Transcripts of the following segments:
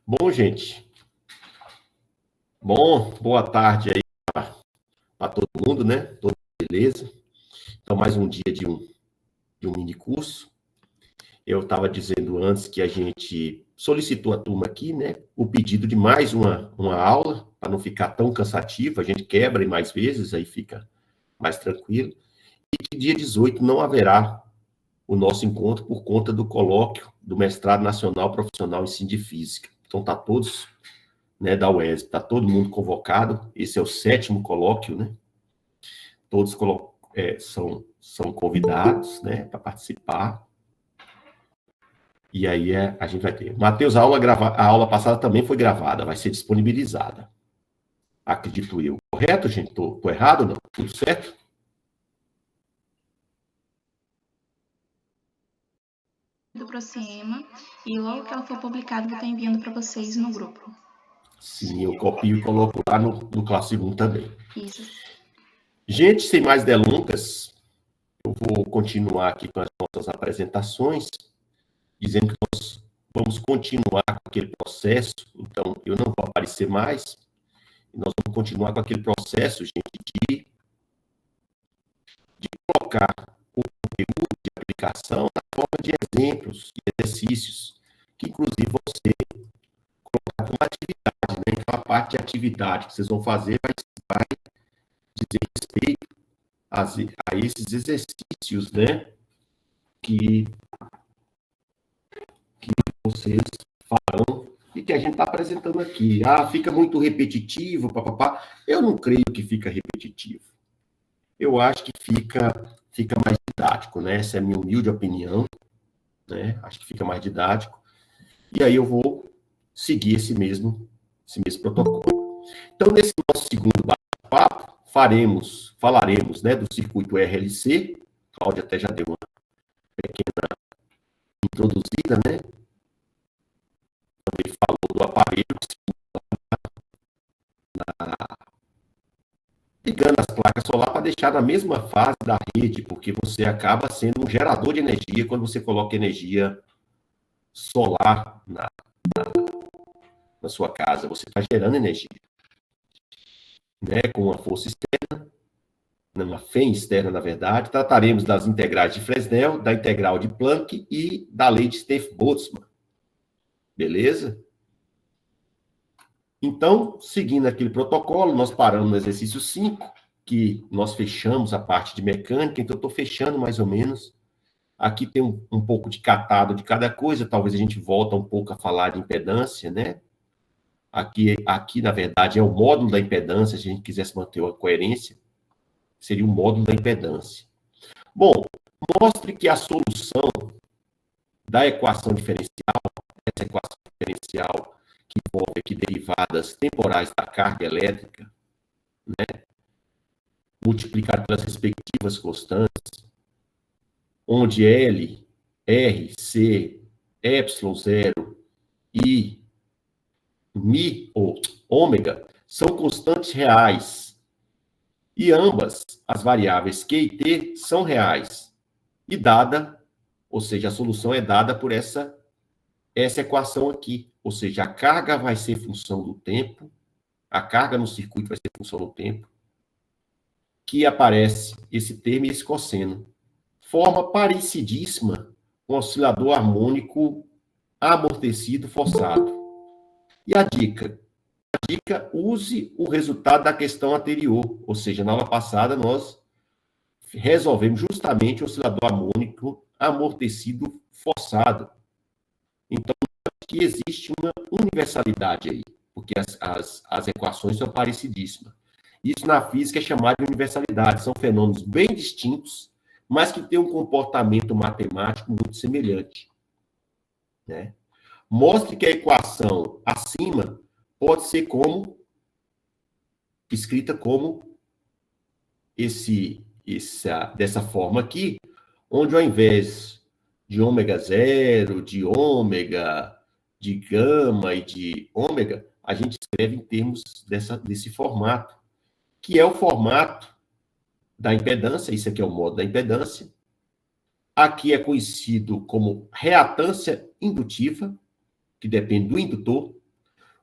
Bom, gente. Bom, boa tarde aí para todo mundo, né? Todo beleza? Então, mais um dia de um mini curso. Eu estava dizendo antes que a gente solicitou a turma aqui, né? O pedido de mais uma aula, para não ficar tão cansativo. A gente quebra em mais vezes, aí fica mais tranquilo. E que dia 18 não haverá o nosso encontro por conta do colóquio do Mestrado Nacional Profissional em Ensino de Física. Então, tá todos, né, da UESP, está todo mundo convocado. Esse é o 7º colóquio, né? Todos são convidados, né, para participar. E aí a gente vai ter. Matheus, a aula passada também foi gravada, vai ser disponibilizada. Acredito eu. Correto, gente? Tô errado ou não? Tudo certo? Para cima, e logo que ela for publicada, eu vou estar enviando para vocês no grupo. Sim, eu copio e coloco lá no Classe 1 também. Isso. Gente, sem mais delongas, eu vou continuar aqui com as nossas apresentações, dizendo que nós vamos continuar com aquele processo. Então, eu não vou aparecer mais, e nós vamos continuar com aquele processo, gente, de colocar o conteúdo de aplicação na forma de exemplos e exercícios, que inclusive você colocar como atividade, né? Então, a parte de atividade que vocês vão fazer vai dizer respeito a esses exercícios, né? Que vocês farão e que a gente está apresentando aqui. Ah, fica muito repetitivo, papapá. Eu não creio que fica repetitivo. Eu acho que fica mais didático, né? Essa é a minha humilde opinião, né? Acho que fica mais didático. E aí eu vou seguir esse mesmo protocolo. Então, nesse nosso segundo bate-papo, falaremos, né, do circuito RLC. Cláudia até já deu uma pequena introduzida, né? Também falou do aparelho ligando as placas solar para deixar na mesma fase da rede, porque você acaba sendo um gerador de energia quando você coloca energia solar na sua casa. Você está gerando energia, né, com uma força externa, uma fém externa, na verdade. Trataremos das integrais de Fresnel, da integral de Planck e da lei de Stefan-Boltzmann. Beleza? Então, seguindo aquele protocolo, nós paramos no exercício 5, que nós fechamos a parte de mecânica, então eu estou fechando mais ou menos. Aqui tem um pouco de catado de cada coisa, talvez a gente volta um pouco a falar de impedância, né? Aqui, na verdade, é o módulo da impedância, se a gente quisesse manter uma coerência, seria o módulo da impedância. Bom, mostre que a solução da equação diferencial, essa equação diferencial que envolve aqui derivadas temporais da carga elétrica, né, multiplicado pelas respectivas constantes, onde L, R, C, ε0 e mi ou ômega são constantes reais e ambas as variáveis Q e T são reais e dada, ou seja, a solução é dada por essa equação aqui, ou seja, a carga vai ser função do tempo, a carga no circuito vai ser função do tempo, que aparece esse termo e esse cosseno. Forma parecidíssima com o oscilador harmônico amortecido forçado. E a dica? A dica, use o resultado da questão anterior, ou seja, na aula passada nós resolvemos justamente o oscilador harmônico amortecido forçado. Então, que existe uma universalidade aí, porque as equações são parecidíssimas. Isso na física é chamado de universalidade, são fenômenos bem distintos, mas que têm um comportamento matemático muito semelhante, né? Mostre que a equação acima pode ser escrita como dessa forma aqui, onde ao invés de ômega zero, de ômega, de gama e de ômega, a gente escreve em termos desse formato, que é o formato da impedância, isso aqui é o modo da impedância. Aqui é conhecido como reatância indutiva, que depende do indutor.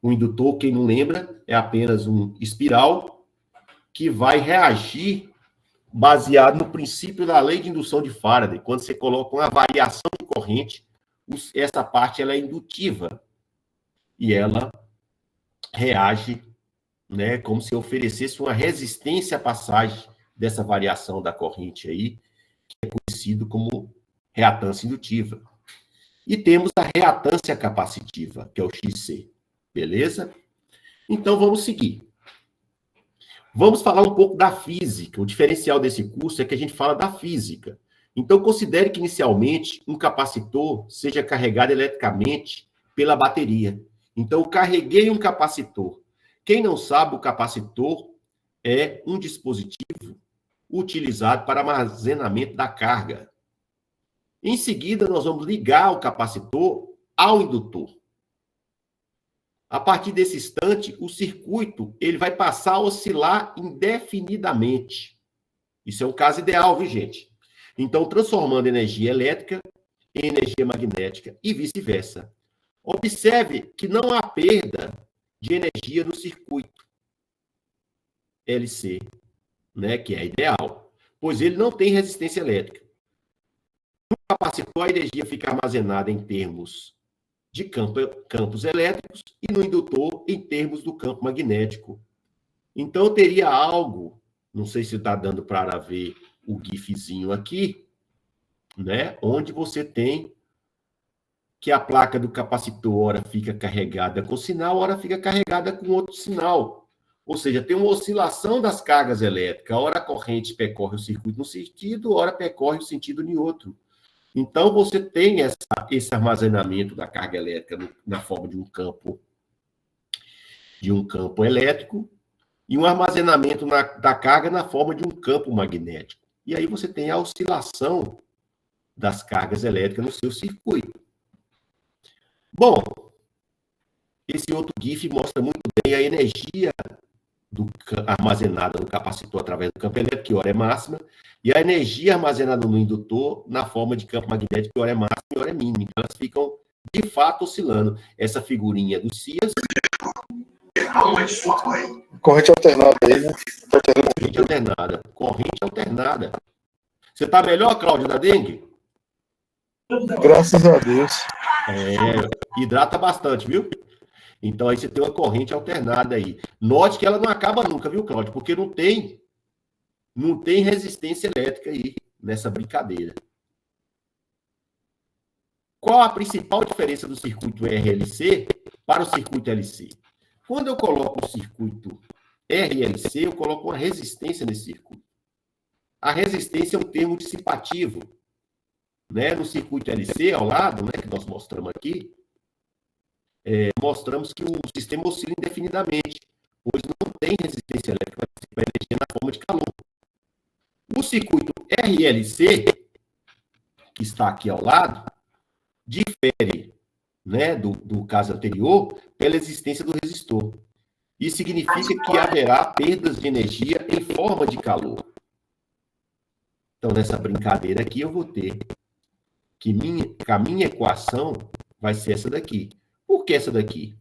O indutor, quem não lembra, é apenas um espiral que vai reagir baseado no princípio da lei de indução de Faraday. Quando você coloca uma variação de corrente, essa parte ela é indutiva e ela reage, né, como se oferecesse uma resistência à passagem dessa variação da corrente aí, que é conhecido como reatância indutiva. E temos a reatância capacitiva, que é o XC. Beleza? Então, vamos seguir. Vamos falar um pouco da física. O diferencial desse curso é que a gente fala da física. Então, considere que, inicialmente, um capacitor seja carregado eletricamente pela bateria. Então, eu carreguei um capacitor. Quem não sabe, o capacitor é um dispositivo utilizado para armazenamento da carga. Em seguida, nós vamos ligar o capacitor ao indutor. A partir desse instante, o circuito ele vai passar a oscilar indefinidamente. Isso é um caso ideal, viu, gente? Então, transformando energia elétrica em energia magnética e vice-versa. Observe que não há perda de energia no circuito LC, né, que é ideal, pois ele não tem resistência elétrica. No capacitor, a energia fica armazenada em termos de campos elétricos e no indutor em termos do campo magnético. Então, eu teria algo, não sei se está dando para ver o gifzinho aqui, né, onde você tem que a placa do capacitor, ora fica carregada com sinal, ora fica carregada com outro sinal. Ou seja, tem uma oscilação das cargas elétricas. Ora a corrente percorre o circuito num sentido, ora percorre o sentido em outro. Então, você tem esse armazenamento da carga elétrica na forma de um campo elétrico e um armazenamento da carga na forma de um campo magnético. E aí você tem a oscilação das cargas elétricas no seu circuito. Bom, esse outro GIF mostra muito bem a energia armazenada no capacitor através do campo elétrico, que ora é máxima, e a energia armazenada no indutor na forma de campo magnético, que ora é máxima e ora é mínima. Então, elas ficam, de fato, oscilando. Essa figurinha do CIAS... Corrente alternada aí, né? Corrente alternada. Corrente alternada. Você está melhor, Cláudio, da dengue? Graças a Deus. Hidrata bastante, viu? Então, aí você tem uma corrente alternada aí. Note que ela não acaba nunca, viu, Cláudio? Porque não tem resistência elétrica aí nessa brincadeira. Qual a principal diferença do circuito RLC para o circuito LC? Quando eu coloco o circuito RLC, eu coloco uma resistência nesse circuito. A resistência é um termo dissipativo. Né? No circuito LC, ao lado, né, que nós mostramos aqui, mostramos que o sistema oscila indefinidamente, pois não tem resistência elétrica para energia na forma de calor. O circuito RLC, que está aqui ao lado, difere, né, do caso anterior pela existência do resistor. Isso significa que haverá perdas de energia em forma de calor. Então, nessa brincadeira aqui, eu vou ter que a minha equação vai ser essa daqui. Por que essa daqui?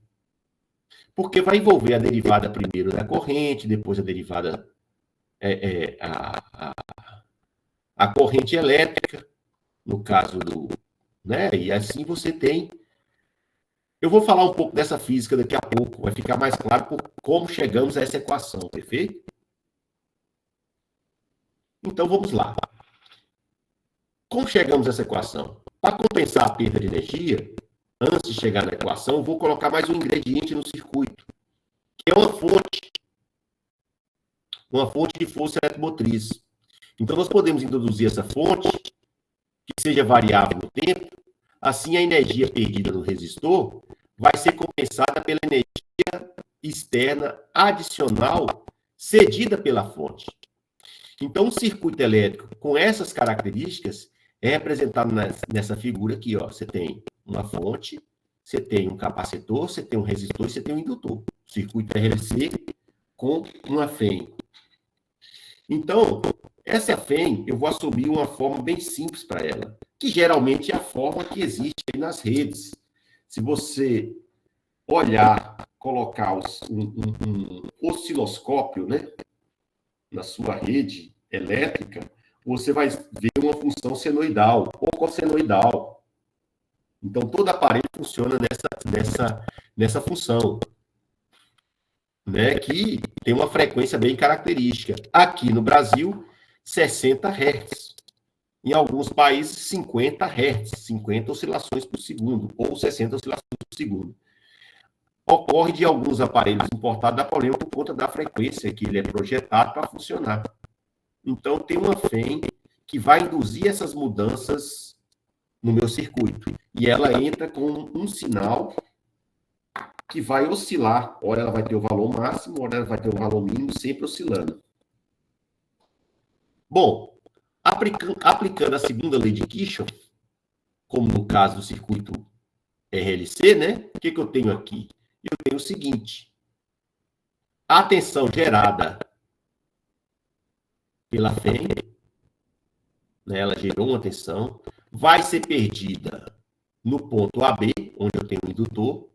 Porque vai envolver a derivada primeiro da corrente, depois a derivada, a corrente elétrica, no caso do... Né? E assim você tem... Eu vou falar um pouco dessa física daqui a pouco, vai ficar mais claro por como chegamos a essa equação, perfeito? Então, vamos lá. Como chegamos a essa equação? Para compensar a perda de energia, antes de chegar na equação, eu vou colocar mais um ingrediente no circuito, que é uma fonte de força eletromotriz. Então, nós podemos introduzir essa fonte, que seja variável no tempo, assim a energia perdida no resistor vai ser compensada pela energia externa adicional cedida pela fonte. Então, um circuito elétrico com essas características é representado nessa figura aqui, ó. Você tem uma fonte, você tem um capacitor, você tem um resistor e você tem um indutor. Circuito RLC com uma FEM. Então, essa FEM, eu vou assumir uma forma bem simples para ela, que geralmente é a forma que existe aí nas redes. Se você olhar, colocar um osciloscópio, né, na sua rede elétrica, você vai ver uma função senoidal ou cossenoidal. Então, todo aparelho funciona nessa função, né, que tem uma frequência bem característica. Aqui no Brasil, 60 Hz. Em alguns países, 50 Hz, 50 oscilações por segundo, ou 60 oscilações por segundo. Ocorre de alguns aparelhos importados dar problema por conta da frequência que ele é projetado para funcionar. Então, tem uma FEM que vai induzir essas mudanças no meu circuito. E ela entra com um sinal que vai oscilar. Ora ela vai ter o valor máximo, ora ela vai ter o valor mínimo, sempre oscilando. Bom, aplicando a segunda lei de Kirchhoff, como no caso do circuito RLC, né? O que eu tenho aqui? Eu tenho o seguinte. A tensão gerada pela FEM, né, ela gerou uma tensão, vai ser perdida no ponto AB, onde eu tenho um indutor,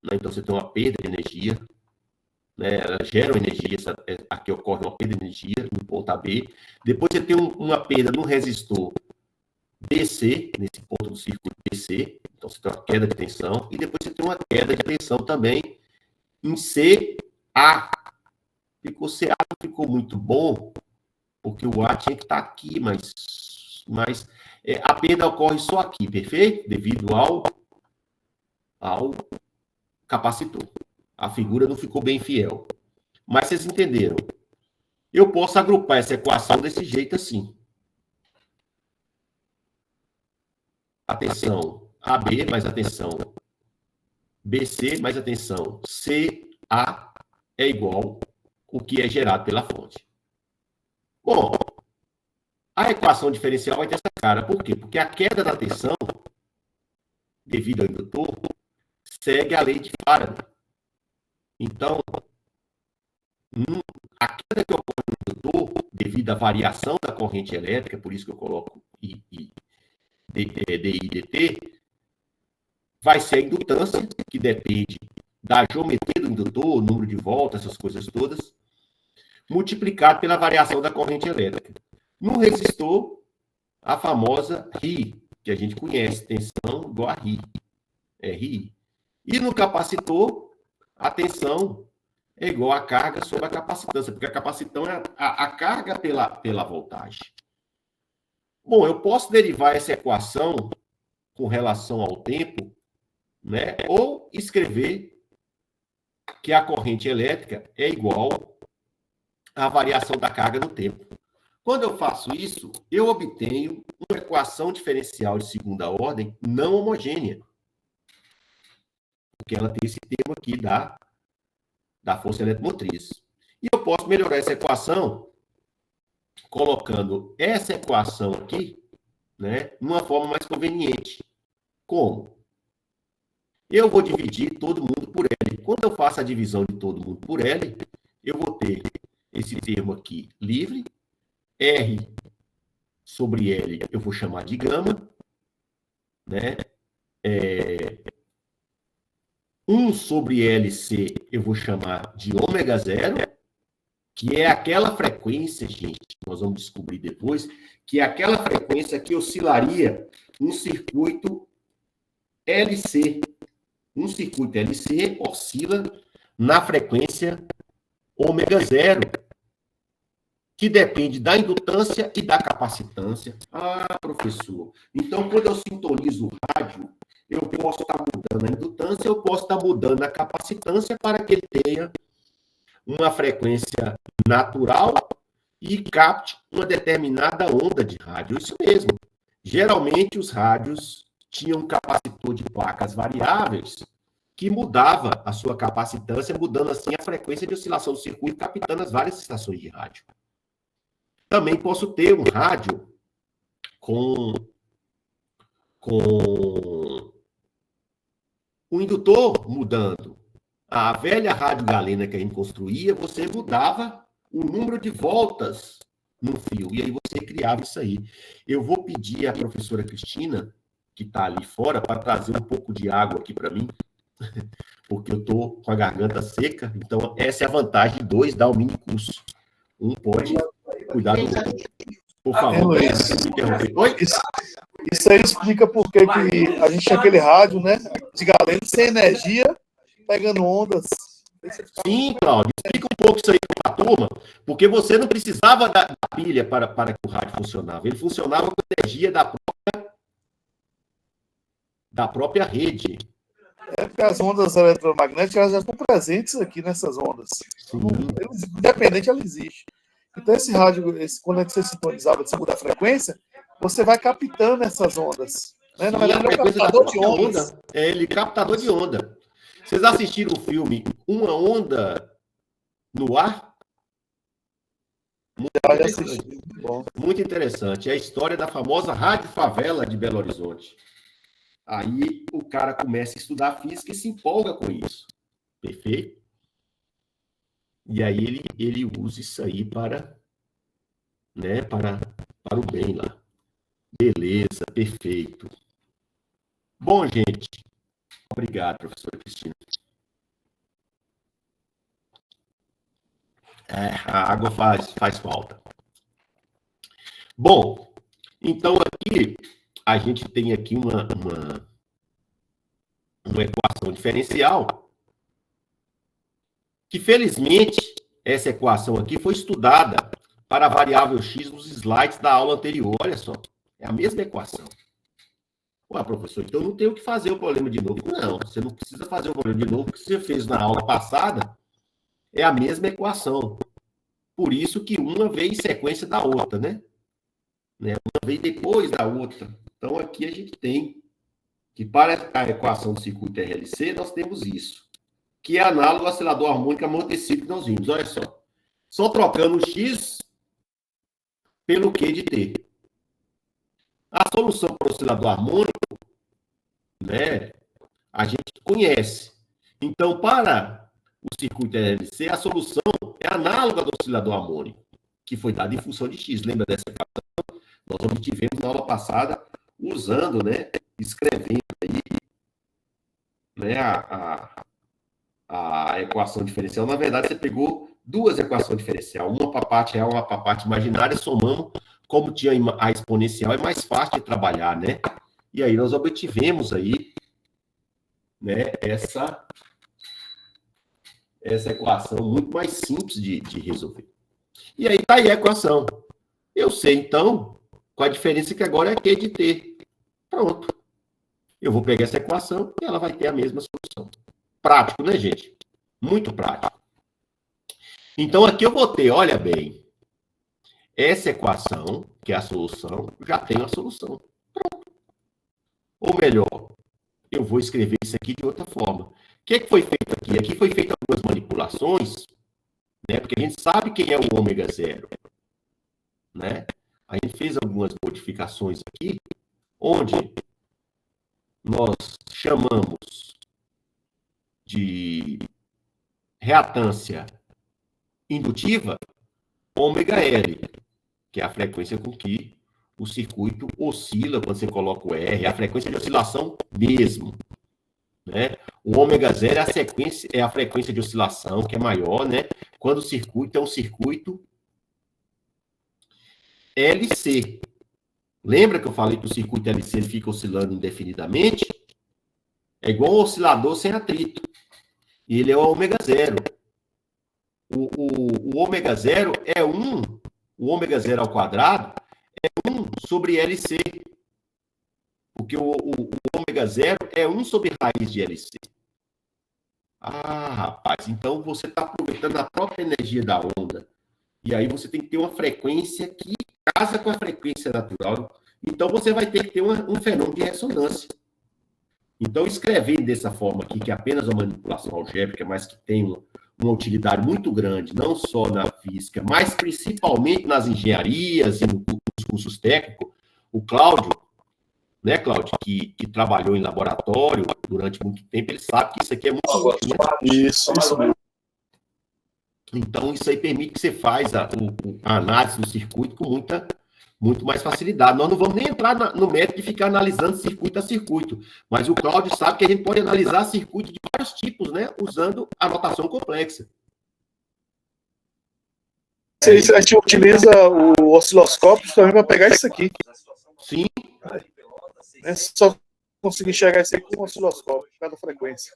né, então você tem uma perda de energia, né, ela gera uma energia, aqui ocorre uma perda de energia no ponto AB, depois você tem uma perda no resistor DC, nesse ponto do circuito DC, então você tem uma queda de tensão, e depois você tem uma queda de tensão também em CA. Ficou CA, não ficou muito bom, porque o A tinha que estar aqui, mas a perda ocorre só aqui, perfeito? Devido ao capacitor. A figura não ficou bem fiel. Mas vocês entenderam. Eu posso agrupar essa equação desse jeito assim. Atenção AB mais atenção BC mais atenção CA é igual o que é gerado pela fonte. Bom, a equação diferencial vai ter essa cara. Por quê? Porque a queda da tensão, devido ao indutor, segue a lei de Faraday. Então, a queda que ocorre no indutor, devido à variação da corrente elétrica, por isso que eu coloco DI/dt, vai ser a indutância, que depende da geometria do indutor, o número de voltas, essas coisas todas, multiplicado pela variação da corrente elétrica. No resistor, a famosa RI, que a gente conhece, tensão igual a RI. É RI. E no capacitor, a tensão é igual a carga sobre a capacitância, porque a capacitão é a carga pela voltagem. Bom, eu posso derivar essa equação com relação ao tempo, né? Ou escrever que a corrente elétrica é igual à variação da carga no tempo. Quando eu faço isso, eu obtenho uma equação diferencial de segunda ordem não homogênea. Porque ela tem esse termo aqui da força eletromotriz. E eu posso melhorar essa equação colocando essa equação aqui, né, numa forma mais conveniente. Como? Eu vou dividir todo mundo por L. Quando eu faço a divisão de todo mundo por L, eu vou ter esse termo aqui livre. R sobre L eu vou chamar de gama, né? 1 sobre LC eu vou chamar de ômega zero, que é aquela frequência, gente, nós vamos descobrir depois, que é aquela frequência que oscilaria um circuito LC. Um circuito LC oscila na frequência ômega zero, que depende da indutância e da capacitância. Ah, professor, então quando eu sintonizo o rádio, eu posso estar mudando a indutância, eu posso estar mudando a capacitância para que ele tenha uma frequência natural e capte uma determinada onda de rádio. Isso mesmo. Geralmente, os rádios tinham um capacitor de placas variáveis que mudava a sua capacitância, mudando assim a frequência de oscilação do circuito, captando as várias estações de rádio. Também posso ter um rádio com o indutor mudando. A velha rádio galena que a gente construía, você mudava o número de voltas no fio, e aí você criava isso aí. Eu vou pedir à professora Cristina, que está ali fora para trazer um pouco de água aqui para mim, porque eu estou com a garganta seca. Então, essa é a vantagem de 2 dar o mini curso. Um pode cuidar do outro. Por favor, Luiz, me interromper. Oi? Isso aí explica por que a gente tinha aquele rádio, né? De galera sem energia, pegando ondas. Sim, Cláudio, explica um pouco isso aí para a turma, porque você não precisava da pilha para que o rádio funcionava. Ele funcionava com energia da própria rede. É porque as ondas eletromagnéticas elas já estão presentes aqui nessas ondas. Sim. Independente, ela existe. Então, esse rádio, quando você sintonizava de segunda frequência, você vai captando essas ondas. Né? Na verdade, ele é um captador de ondas. Ele é captador de onda. Vocês assistiram o filme Uma Onda no Ar? Já assisti. Muito interessante. É a história da famosa Rádio Favela de Belo Horizonte. Aí o cara começa a estudar física e se empolga com isso. Perfeito? E aí ele usa isso aí para o bem lá. Beleza, perfeito. Bom, gente. Obrigado, professora Cristina. A água faz falta. Bom, então aqui a gente tem aqui uma equação diferencial que, felizmente, essa equação aqui foi estudada para a variável x nos slides da aula anterior. Olha só, é a mesma equação. Ué, professor, então não tem o que fazer o problema de novo. Não, você não precisa fazer o problema de novo, porque você fez na aula passada, é a mesma equação. Por isso que uma veio em sequência da outra, né? Uma veio depois da outra. Então, aqui a gente tem que, para a equação do circuito RLC, nós temos isso, que é análogo ao oscilador harmônico amortecido que nós vimos. Olha só. Só trocando o X pelo Q de T. A solução para o oscilador harmônico, né, a gente conhece. Então, para o circuito RLC, a solução é análoga do oscilador harmônico, que foi dada em função de X. Lembra dessa equação? Nós obtivemos na aula passada, usando, né, escrevendo aí, né, a equação diferencial. Na verdade, você pegou duas equações diferenciais, uma para a parte real, uma para a parte imaginária, somamos, como tinha a exponencial, é mais fácil de trabalhar, né? E aí nós obtivemos aí, né, essa equação muito mais simples de resolver. E aí está aí a equação. Eu sei, então, com a diferença que agora é Q de T. Pronto. Eu vou pegar essa equação e ela vai ter a mesma solução. Prático, né, gente? Muito prático. Então, aqui eu vou ter, olha bem, essa equação, que é a solução, já tem a solução. Pronto. Ou melhor, eu vou escrever isso aqui de outra forma. O que foi feito aqui? Aqui foi feito algumas manipulações, né? Porque a gente sabe quem é o ômega zero, né? A gente fez algumas modificações aqui, onde nós chamamos de reatância indutiva ômega L, que é a frequência com que o circuito oscila quando você coloca o R, é a frequência de oscilação mesmo, né? O ômega zero é a frequência de oscilação, que é maior, né? Quando o circuito é um circuito LC. Lembra que eu falei que o circuito LC ele fica oscilando indefinidamente? É igual um oscilador sem atrito. E ele é o ômega zero. O ômega zero é 1, o ômega zero ao quadrado é 1 sobre LC. Porque o ômega zero é 1 sobre raiz de LC. Ah, rapaz, então você está aproveitando a própria energia da onda. E aí você tem que ter uma frequência que casa com a frequência natural. Então você vai ter que ter um fenômeno de ressonância. Então, escrevendo dessa forma aqui, que é apenas uma manipulação algébrica, mas que tem uma utilidade muito grande, não só na física, mas principalmente nas engenharias e nos cursos técnicos, o Cláudio, né, Cláudio, que trabalhou em laboratório durante muito tempo, ele sabe que isso aqui é muito útil, né? Isso mesmo. Então, isso aí permite que você faça a análise do circuito com muita muito mais facilidade. Nós não vamos nem entrar no método de ficar analisando circuito a circuito, mas o Cláudio sabe que a gente pode analisar circuito de vários tipos, né? Usando a notação complexa. A gente utiliza o osciloscópio também para pegar isso aqui. Sim. É só conseguir enxergar isso aqui com o osciloscópio, cada frequência.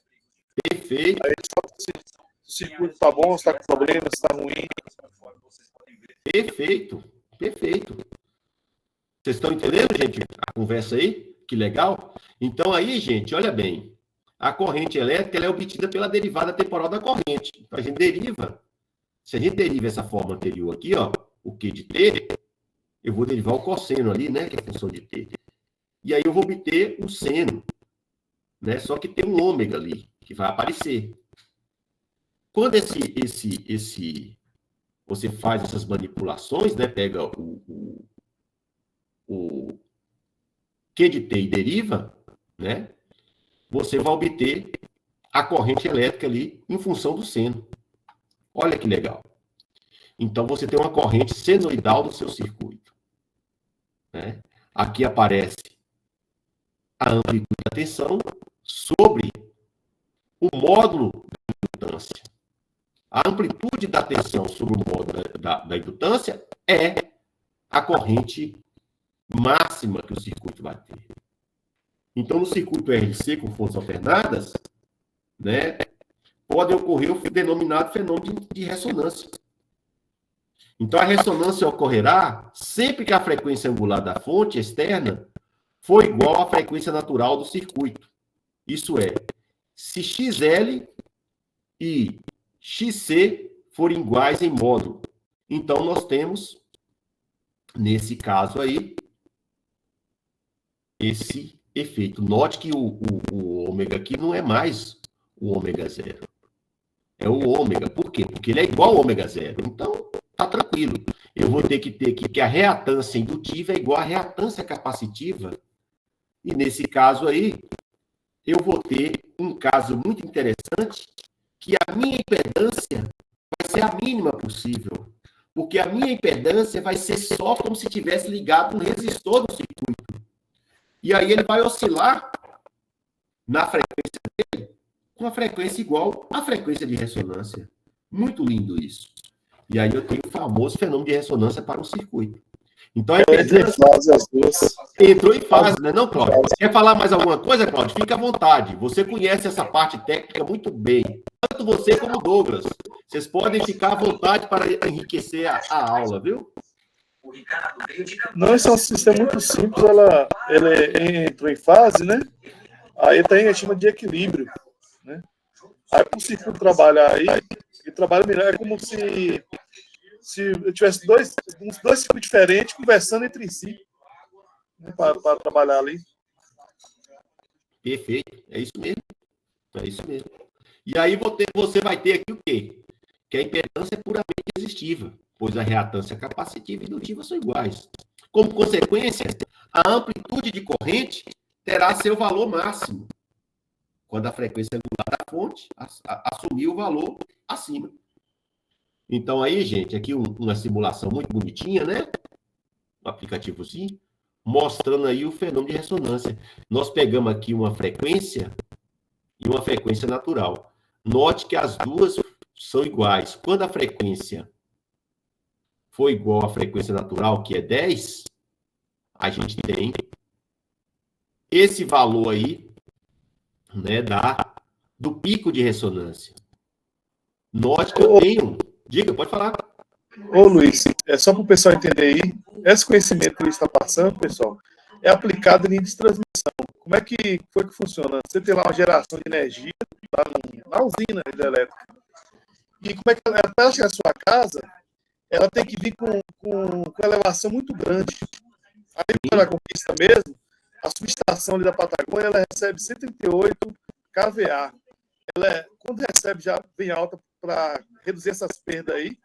Perfeito. Aí se o circuito está bom, se está com problema, se está ruim. Perfeito. Perfeito. Vocês estão entendendo, gente, a conversa aí? Que legal. Então aí, gente, olha bem. A corrente elétrica ela é obtida pela derivada temporal da corrente. Então a gente deriva. Se a gente deriva essa forma anterior aqui, ó, o Q de T, eu vou derivar o cosseno ali, né, que é a função de T. E aí eu vou obter o seno, né? Só que tem um ômega ali, que vai aparecer. Quando você faz essas manipulações, né, pega o Q de T e deriva, né, você vai obter a corrente elétrica ali em função do seno. Olha que legal. Então, você tem uma corrente senoidal do seu circuito. Né? Aqui aparece a amplitude da tensão sobre o módulo da indutância. A amplitude da tensão sobre o módulo da indutância é a corrente máxima que o circuito vai ter. Então, no circuito RLC com fontes alternadas, né, pode ocorrer o denominado fenômeno de ressonância. Então, a ressonância ocorrerá sempre que a frequência angular da fonte externa for igual à frequência natural do circuito. Isso é, se XL e XC forem iguais em módulo. Então, nós temos, nesse caso aí, esse efeito. Note que o ômega aqui não é mais o ômega zero. É o ômega. Por quê? Porque ele é igual ao ômega zero. Então, tá tranquilo. Eu vou ter aqui que a reatância indutiva é igual à reatância capacitiva. E nesse caso aí, eu vou ter um caso muito interessante, que a minha impedância vai ser a mínima possível. Porque a minha impedância vai ser só como se tivesse ligado um resistor no circuito. E aí ele vai oscilar na frequência dele com a frequência igual à frequência de ressonância. Muito lindo isso. E aí eu tenho o famoso fenômeno de ressonância para o circuito. Então, a impedância entrou em fase, né, não, Cláudio? Quer falar mais alguma coisa, Cláudio? Fica à vontade. Você conhece essa parte técnica muito bem. Tanto você como o Douglas. Vocês podem ficar à vontade para enriquecer a aula, viu? Não, esse é um sistema muito simples. Ele entrou em fase, né? Aí tem a gente chama de equilíbrio, né? Aí, para o circuito trabalhar aí, ele trabalha melhor. É como se eu tivesse uns dois circuitos diferentes conversando entre si, né, para trabalhar ali. Perfeito. É isso mesmo. É isso mesmo. E aí você vai ter aqui o quê? Que a impedância é puramente resistiva, pois a reatância capacitiva e indutiva são iguais. Como consequência, a amplitude de corrente terá seu valor máximo, quando a frequência angular da fonte assumir o valor acima. Então aí, gente, aqui uma simulação muito bonitinha, né? Um aplicativozinho, mostrando aí o fenômeno de ressonância. Nós pegamos aqui uma frequência e uma frequência natural. Note que as duas são iguais. Quando a frequência for igual à frequência natural, que é 10, a gente tem esse valor aí, né, do pico de ressonância. Note que eu tenho... Diga, pode falar. Ô, Luiz, é só para o pessoal entender aí, esse conhecimento que ele está passando, pessoal, é aplicado em linha de transmissão. Como é que foi que funciona? Você tem lá uma geração de energia lá na usina hidrelétrica. E como é que ela, para chegar à sua casa, ela tem que vir com elevação muito grande. Aí, pela conquista mesmo, a subestação ali da Patagônia, ela recebe 138 kVA. Quando recebe, já vem alta para reduzir essas perdas aí.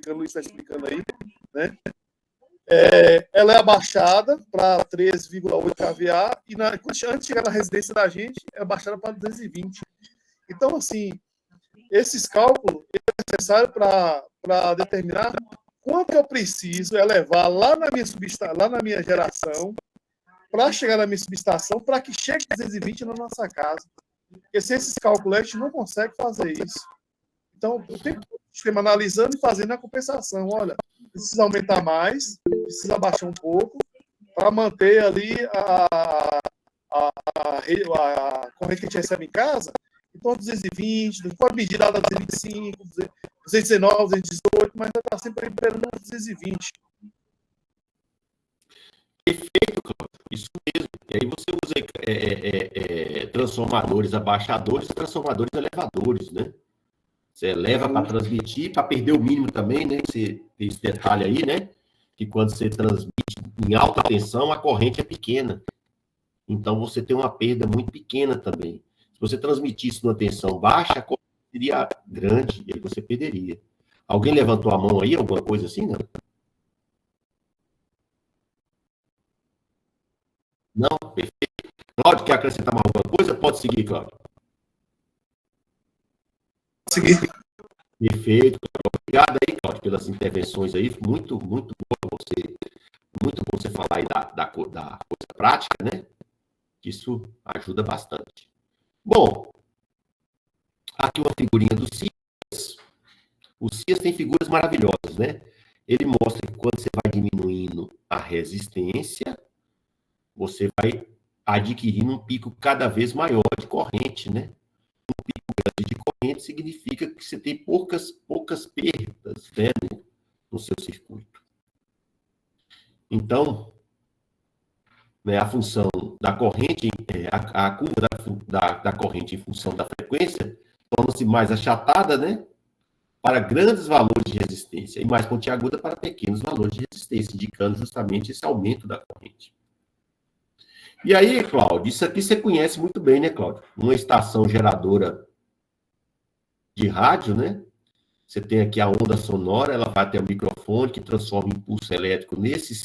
O Luiz está explicando aí, né? Ela é abaixada para 13,8 kVA e antes de chegar na residência da gente, é abaixada para 220. Então, assim, esses cálculos é necessário para determinar quanto eu preciso elevar lá na minha geração, para chegar na minha subestação, para que chegue 220 na nossa casa. Porque sem esses cálculos, a gente não consegue fazer isso. Então, eu tenho o sistema analisando e fazendo a compensação. Olha, precisa aumentar mais, precisa abaixar um pouco, para manter ali a corrente que a gente recebe em casa. Então, 220, pode medir lá 225, 219, 218, mas ainda está sempre liberando 220. Perfeito, Cláudio. Isso mesmo. E aí você usa transformadores abaixadores e transformadores elevadores, né? Você eleva para transmitir, para perder o mínimo também, né? Você tem esse detalhe aí, né? Que quando você transmite em alta tensão, a corrente é pequena. Então, você tem uma perda muito pequena também. Se você transmitisse numa tensão baixa, a corrente seria grande e aí você perderia. Alguém levantou a mão aí, alguma coisa assim, não? Não? Perfeito. Cláudio, quer acrescentar mais alguma coisa? Pode seguir, Cláudio. Seguir. Perfeito. Obrigado aí, Cláudio, pelas intervenções aí. Muito, muito bom você, muito bom você falar aí da coisa prática, né? Isso ajuda bastante. Bom, aqui uma figurinha do CIAS. O CIAS tem figuras maravilhosas, né? Ele mostra que quando você vai diminuindo a resistência, você vai adquirindo um pico cada vez maior de corrente, né? Um pico grande de corrente significa que você tem poucas perdas, né, no seu circuito. Então, né, a função da corrente, a curva da corrente em função da frequência, torna-se mais achatada, né, para grandes valores de resistência e mais pontiaguda para pequenos valores de resistência, indicando justamente esse aumento da corrente. E aí, Cláudio, isso aqui você conhece muito bem, né, Cláudio? Uma estação geradora de rádio, né? Você tem aqui a onda sonora, ela vai até o microfone, que transforma impulso elétrico nesse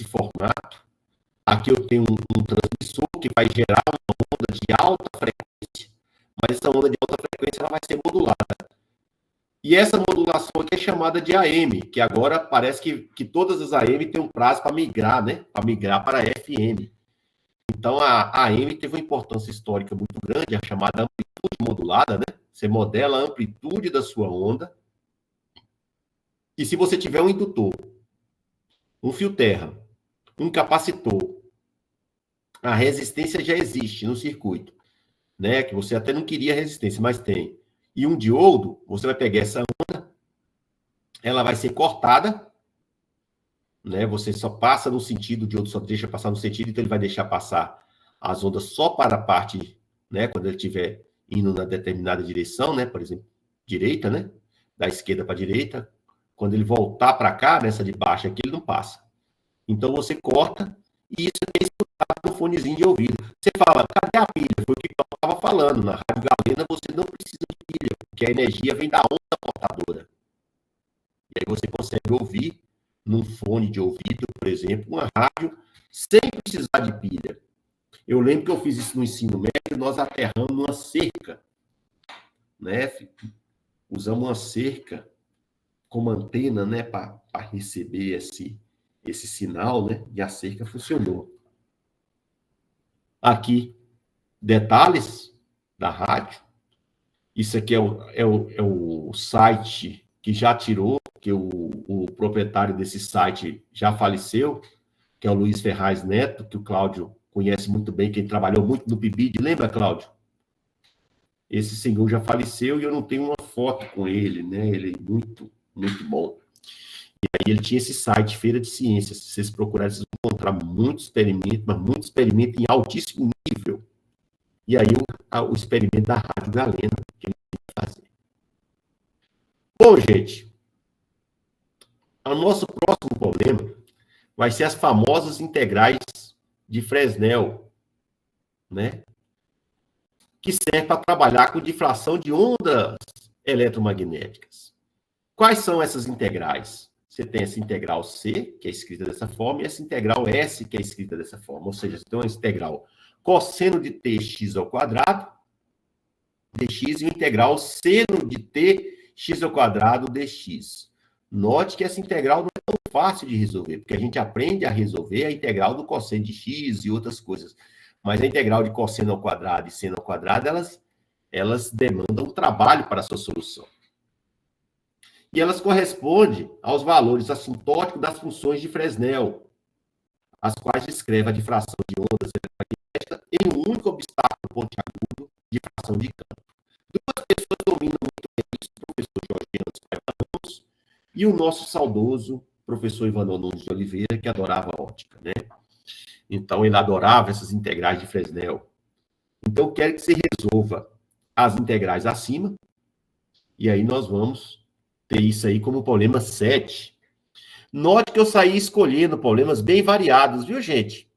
formato. Aqui eu tenho um transmissor que vai gerar uma onda de alta frequência, mas essa onda de alta frequência ela vai ser modulada. E essa modulação aqui é chamada de AM, que agora parece que todas as AM têm um prazo para migrar, né? Para migrar para FM. Então, a AM teve uma importância histórica muito grande, a chamada amplitude modulada, né? Você modela a amplitude da sua onda. E se você tiver um indutor, um fio terra, um capacitor, a resistência já existe no circuito, né? Que você até não queria resistência, mas tem. E um diodo, você vai pegar essa onda, ela vai ser cortada, né? Você só passa no sentido, o diodo só deixa passar no sentido, então ele vai deixar passar as ondas só para a parte, né? Quando ele estiver indo na determinada direção, né? Por exemplo, direita, né? Da esquerda para a direita. Quando ele voltar para cá, nessa de baixo aqui, ele não passa. Então você corta e isso é escutado no fonezinho de ouvido. Você fala, cadê a pilha? Foi o que eu estava falando. Na Rádio Galena você não precisa de pilha, porque a energia vem da onda portadora. E aí você consegue ouvir num fone de ouvido, por exemplo, uma rádio sem precisar de pilha. Eu lembro que eu fiz isso no ensino médio, nós aterramos numa cerca, né? Usamos uma cerca como antena, né, para receber esse sinal, né? E a cerca funcionou. Aqui, detalhes da rádio. Isso aqui é o site que já tirou, que o proprietário desse site já faleceu, que é o Luiz Ferraz Neto, que o Cláudio conhece muito bem, que ele trabalhou muito no PIBID. Lembra, Cláudio? Esse senhor já faleceu e eu não tenho uma foto com ele, né? Ele é muito, muito bom. E aí ele tinha esse site, Feira de Ciências. Se vocês procurarem, vocês vão encontrar muito experimento, mas muito experimento em altíssimo nível. E aí o experimento da Rádio Galena, que ele tem que fazer. Bom, gente, o nosso próximo problema vai ser as famosas integrais de Fresnel, né? Que serve para trabalhar com difração de ondas eletromagnéticas. Quais são essas integrais? Você tem essa integral C, que é escrita dessa forma, e essa integral S, que é escrita dessa forma. Ou seja, você tem uma integral cosseno de tx ao quadrado, dx, e uma integral seno de t x ao quadrado dx. Note que essa integral não é tão fácil de resolver, porque a gente aprende a resolver a integral do cosseno de x e outras coisas. Mas a integral de cosseno ao quadrado e seno ao quadrado, elas demandam trabalho para a sua solução. E elas correspondem aos valores assintóticos das funções de Fresnel, as quais descreve a difração de ondas eletromagnéticas em um único obstáculo pontiagudo de fração de campo. Duas pessoas dominam muito bem isso, o professor Jorge Ramos e o nosso saudoso professor Ivanor Nunes de Oliveira, que adorava a óptica, né? Então, ele adorava essas integrais de Fresnel. Então, eu quero que você resolva as integrais acima, e aí nós vamos ter isso aí como problema 7. Note que eu saí escolhendo problemas bem variados, viu, gente?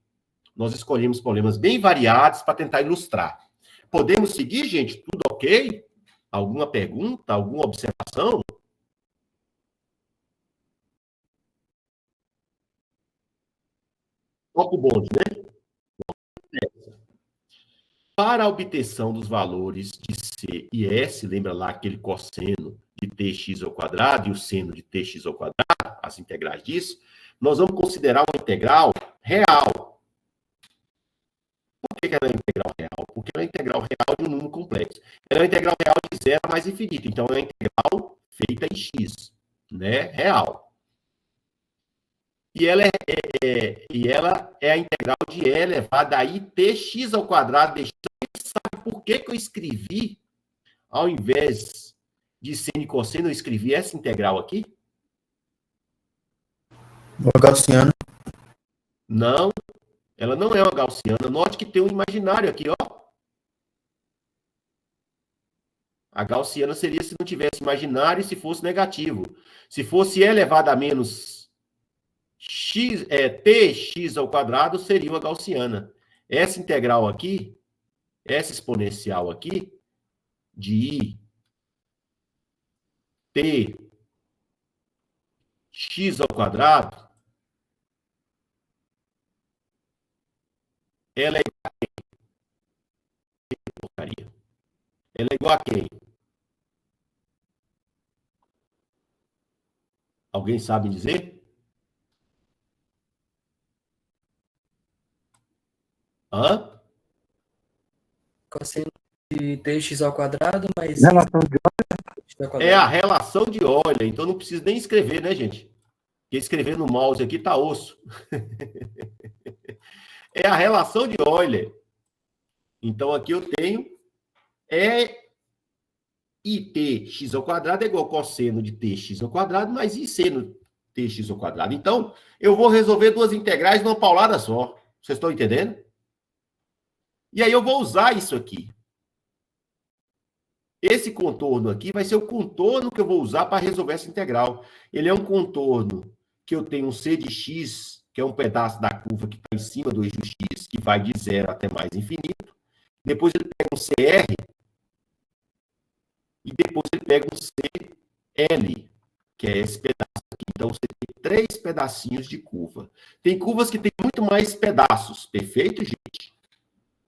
Nós escolhemos problemas bem variados para tentar ilustrar. Podemos seguir, gente? Tudo ok? Alguma pergunta? Alguma observação? Toca o bonde, né? Para a obtenção dos valores de C e S, lembra lá aquele cosseno de tx ao quadrado e o seno de tx ao quadrado, as integrais disso, nós vamos considerar uma integral real. Por que ela é integral real? Porque ela é integral real de um número complexo. Ela é uma integral real de 0 a mais infinito. Então, é uma integral feita em x, né? Real. E ela é a integral de e elevado a i tx ao quadrado dx. Você sabe por que eu escrevi, ao invés de seno e cosseno, eu escrevi essa integral aqui? Uma gaussiana. Não, ela não é uma gaussiana. Note que tem um imaginário aqui, ó. A gaussiana seria se não tivesse imaginário e se fosse negativo. Se fosse e elevado a menos tx ao quadrado, seria uma gaussiana. Essa integral aqui, essa exponencial aqui, de i t x ao quadrado, ela é igual a quem? Ela é igual a quem? Alguém sabe dizer? Hã? Cosseno de tx ao quadrado, mais Relação de x ao quadrado. É a relação de Euler, então não precisa nem escrever, né, gente? Porque escrever no mouse aqui tá osso. É a relação de Euler. Então aqui eu tenho tx ao quadrado é igual a cosseno de tx ao quadrado mais i seno tx ao quadrado. Então, eu vou resolver duas integrais numa paulada só. Vocês estão entendendo? E aí eu vou usar isso aqui. Esse contorno aqui vai ser o contorno que eu vou usar para resolver essa integral. Ele é um contorno que eu tenho um c de x, que é um pedaço da curva que está em cima do eixo x, que vai de 0 até mais infinito. Depois ele pega um CR, e depois ele pega um CL, que é esse pedaço aqui. Então, você tem 3 pedacinhos de curva. Tem curvas que têm muito mais pedaços. Perfeito, gente?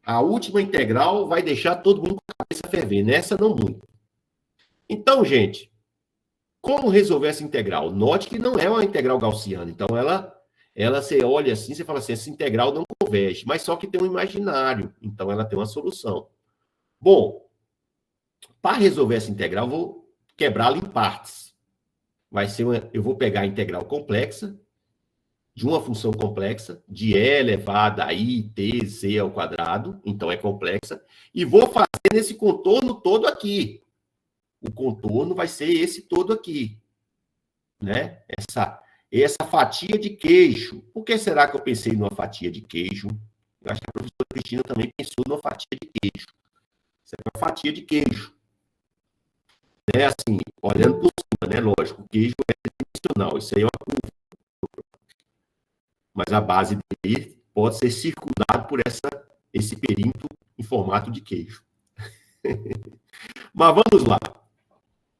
A última integral vai deixar todo mundo com a cabeça fervendo. Essa não muito. Então, gente, como resolver essa integral? Note que não é uma integral gaussiana. Então, você olha assim, você fala assim, essa integral não converge. Mas só que tem um imaginário. Então, ela tem uma solução. Bom, para resolver essa integral, eu vou quebrá-la em partes. Eu vou pegar a integral complexa, de uma função complexa, de e elevado a i, t, z ao quadrado, então é complexa, e vou fazer nesse contorno todo aqui. O contorno vai ser esse todo aqui, né? Essa fatia de queijo. Por que será que eu pensei numa fatia de queijo? Eu acho que a professora Cristina também pensou numa fatia de queijo. Isso é uma fatia de queijo. É assim, olhando por cima, né? Lógico, o queijo é dimensional, isso aí é uma curva. Mas a base dele pode ser circundado por esse perímetro em formato de queijo. Mas vamos lá.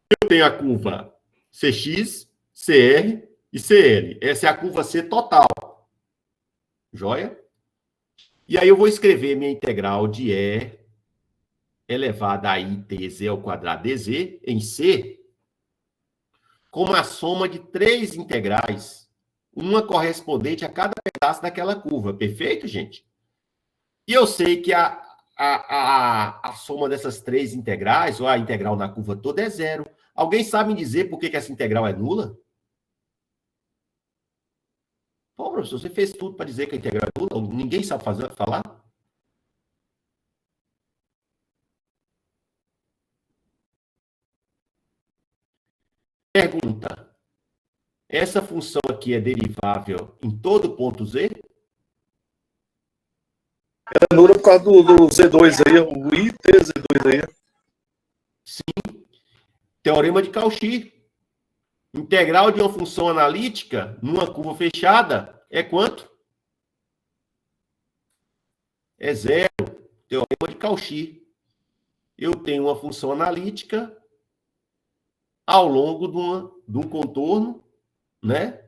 Eu tenho a curva CX, CR e CL. Essa é a curva C total. Joia? E aí eu vou escrever minha integral de E elevada a i tz ao quadrado dz em C como a soma de 3 integrais, uma correspondente a cada pedaço daquela curva. Perfeito, gente? E eu sei que a soma dessas 3 integrais, ou a integral na curva toda, é zero. Alguém sabe me dizer por que essa integral é nula? Pô, professor, você fez tudo para dizer que a integral é nula? Ninguém sabe falar? Pergunta. Essa função aqui é derivável em todo ponto Z? É nula por causa do Z2 aí, o ITZ2 aí. Sim. Teorema de Cauchy. Integral de uma função analítica numa curva fechada é quanto? É zero. Teorema de Cauchy. Eu tenho uma função analítica ao longo de um contorno, né,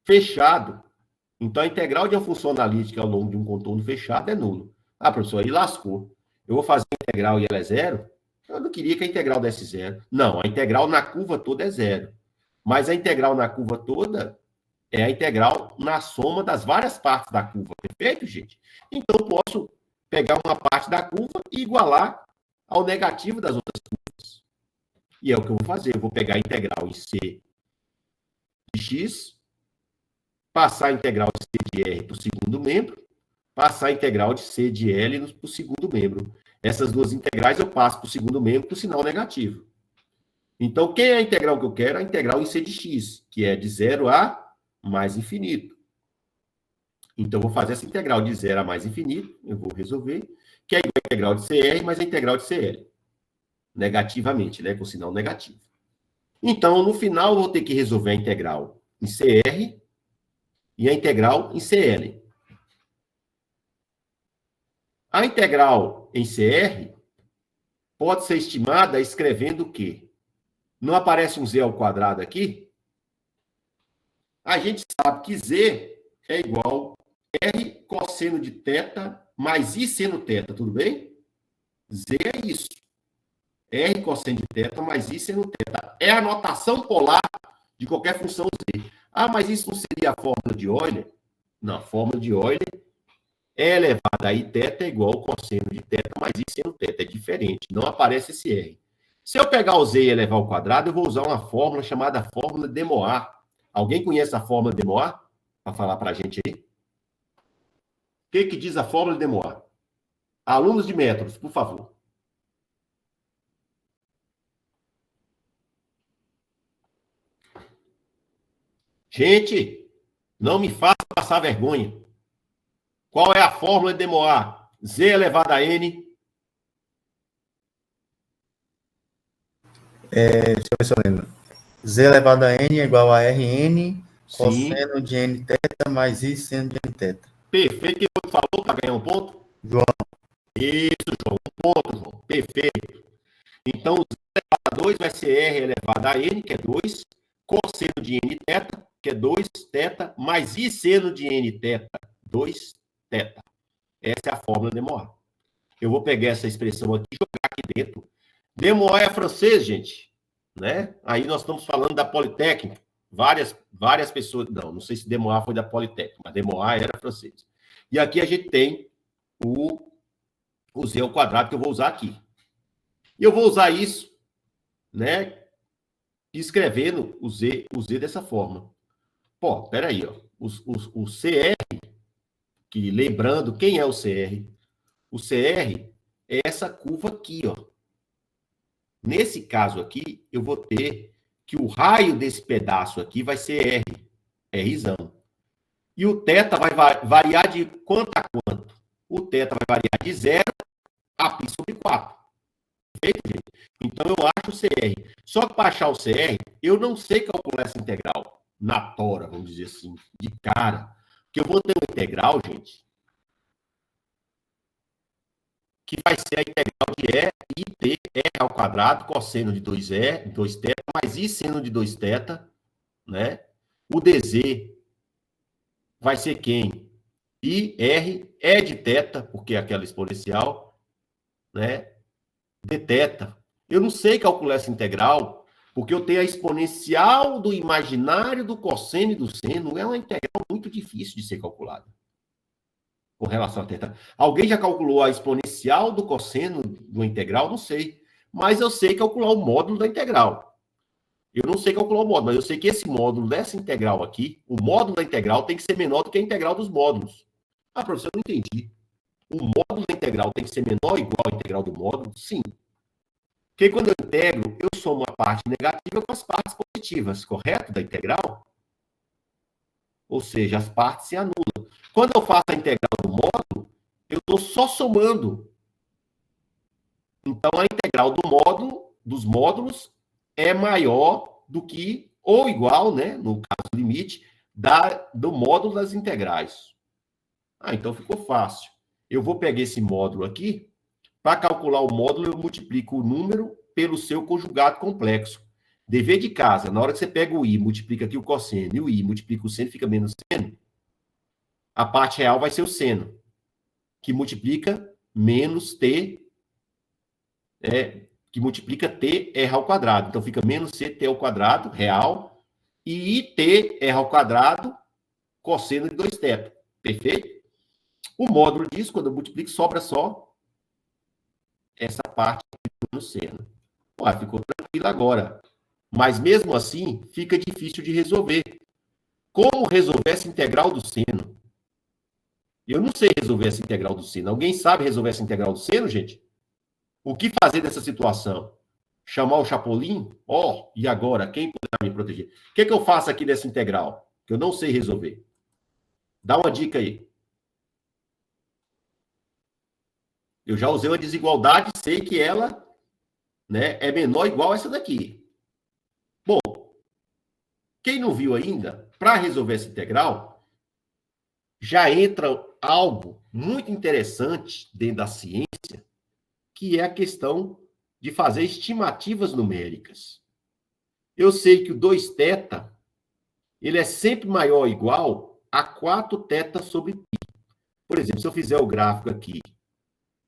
fechado. Então, a integral de uma função analítica ao longo de um contorno fechado é nulo. Ah, professor, aí lascou. Eu vou fazer a integral e ela é zero? Eu não queria que a integral desse zero. Não, a integral na curva toda é zero. Mas a integral na curva toda é a integral na soma das várias partes da curva. Perfeito, gente? Então, eu posso pegar uma parte da curva e igualar ao negativo das outras curvas. E é o que eu vou fazer. Eu vou pegar a integral em C de x, passar a integral de C de R para o segundo membro, passar a integral de C de L para o segundo membro. Essas duas integrais eu passo para o segundo membro com o sinal negativo. Então, quem é a integral que eu quero? A integral em C de x, que é de 0 a mais infinito. Então, eu vou fazer essa integral de 0 a mais infinito, eu vou resolver, que é a integral de CR mais a integral de CL. Negativamente, né? Com sinal negativo. Então, no final, eu vou ter que resolver a integral em CR e a integral em CL. A integral em CR pode ser estimada escrevendo o quê? Não aparece um z ao quadrado aqui? A gente sabe que z é igual a r cosseno de θ mais i seno θ, tudo bem? Z é isso. R cosseno de θ mais i seno θ. É a notação polar de qualquer função z. Ah, mas isso não seria a fórmula de Euler? Não, a fórmula de Euler é elevado a i θ é igual ao cosseno de θ mais i seno θ. É diferente, não aparece esse R. Se eu pegar o z e elevar ao quadrado, eu vou usar uma fórmula chamada fórmula de Moivre. Alguém conhece a fórmula de Moivre? Para falar para a gente aí. O que diz a fórmula de Moivre? Alunos de métodos, por favor. Gente, não me faça passar vergonha. Qual é a fórmula de Moivre? Z elevado a N. Deixa eu ver se eu lembro. Z elevado a N é igual a Rn cosseno de Nθ mais I seno de Nθ. Perfeito. Quem foi que falou para ganhar um ponto? João. Isso, João. Um ponto, João. Perfeito. Então, Z elevado a 2 vai ser R elevado a N, que é 2, cosseno de Nθ, que é 2 θ, mais I seno de Nθ, 2 θ. Essa é a fórmula de Moivre. Eu vou pegar essa expressão aqui e jogar aqui dentro. De Moivre é francês, gente. Né? Aí nós estamos falando da Politécnica. Várias pessoas... Não sei se de Moivre foi da Politécnica, mas de Moivre era francês. E aqui a gente tem o z ao quadrado que eu vou usar aqui. E eu vou usar isso, né? Escrevendo o z dessa forma. Pô, peraí, ó. O CR, que lembrando quem é o CR? O CR é essa curva aqui, ó. Nesse caso aqui, eu vou ter que o raio desse pedaço aqui vai ser R, Rzão. E o θ vai variar de quanto a quanto? O θ vai variar de 0 a π sobre 4. Perfeito, gente? Então, eu acho o CR. Só que para achar o CR, eu não sei calcular essa integral na tora, vamos dizer assim, de cara. Porque eu vou ter uma integral, gente, que vai ser a integral de E e T, R ao quadrado, cosseno de 2θ, mais I seno de 2θ, né? O dz vai ser quem? IR é de θ, porque é aquela exponencial, né? Dθ. Eu não sei calcular essa integral Porque eu tenho a exponencial do imaginário do cosseno e do seno. É uma integral muito difícil de ser calculada. Com relação a teta. Alguém já calculou a exponencial do cosseno do integral? Não sei. Mas eu sei calcular o módulo da integral. Eu não sei calcular o módulo, mas eu sei que esse módulo dessa integral aqui, o módulo da integral tem que ser menor do que a integral dos módulos. Ah, professor, eu não entendi. O módulo da integral tem que ser menor ou igual à integral do módulo? Sim. Porque quando eu integro, eu somo a parte negativa com as partes positivas, correto? Da integral? Ou seja, as partes se anulam. Quando eu faço a integral do módulo, eu estou só somando. Então, a integral do módulo, dos módulos, é maior do que, ou igual, né, no caso do limite, do módulo das integrais. Ah, então ficou fácil. Eu vou pegar esse módulo aqui, para calcular o módulo, eu multiplico o número pelo seu conjugado complexo. Dever de casa, na hora que você pega o i, multiplica aqui o cosseno, e o i multiplica o seno, fica menos seno, a parte real vai ser o seno, que multiplica menos t, que multiplica t r ao quadrado. Então, fica menos ct ao quadrado, real, e it r ao quadrado, cosseno de 2θ. Perfeito? O módulo disso, quando eu multiplico, sobra só essa parte no seno. Ué, ficou tranquilo agora. Mas, mesmo assim, fica difícil de resolver. Como resolver essa integral do seno? Eu não sei resolver essa integral do seno. Alguém sabe resolver essa integral do seno, gente? O que fazer nessa situação? Chamar o Chapolin? E agora? Quem poderá me proteger? O que eu faço aqui nessa integral? Que eu não sei resolver. Dá uma dica aí. Eu já usei uma desigualdade, sei que ela, né, é menor ou igual a essa daqui. Bom, quem não viu ainda, para resolver essa integral, já entra algo muito interessante dentro da ciência, que é a questão de fazer estimativas numéricas. Eu sei que o 2θ, ele é sempre maior ou igual a 4θ sobre π. Por exemplo, se eu fizer o gráfico aqui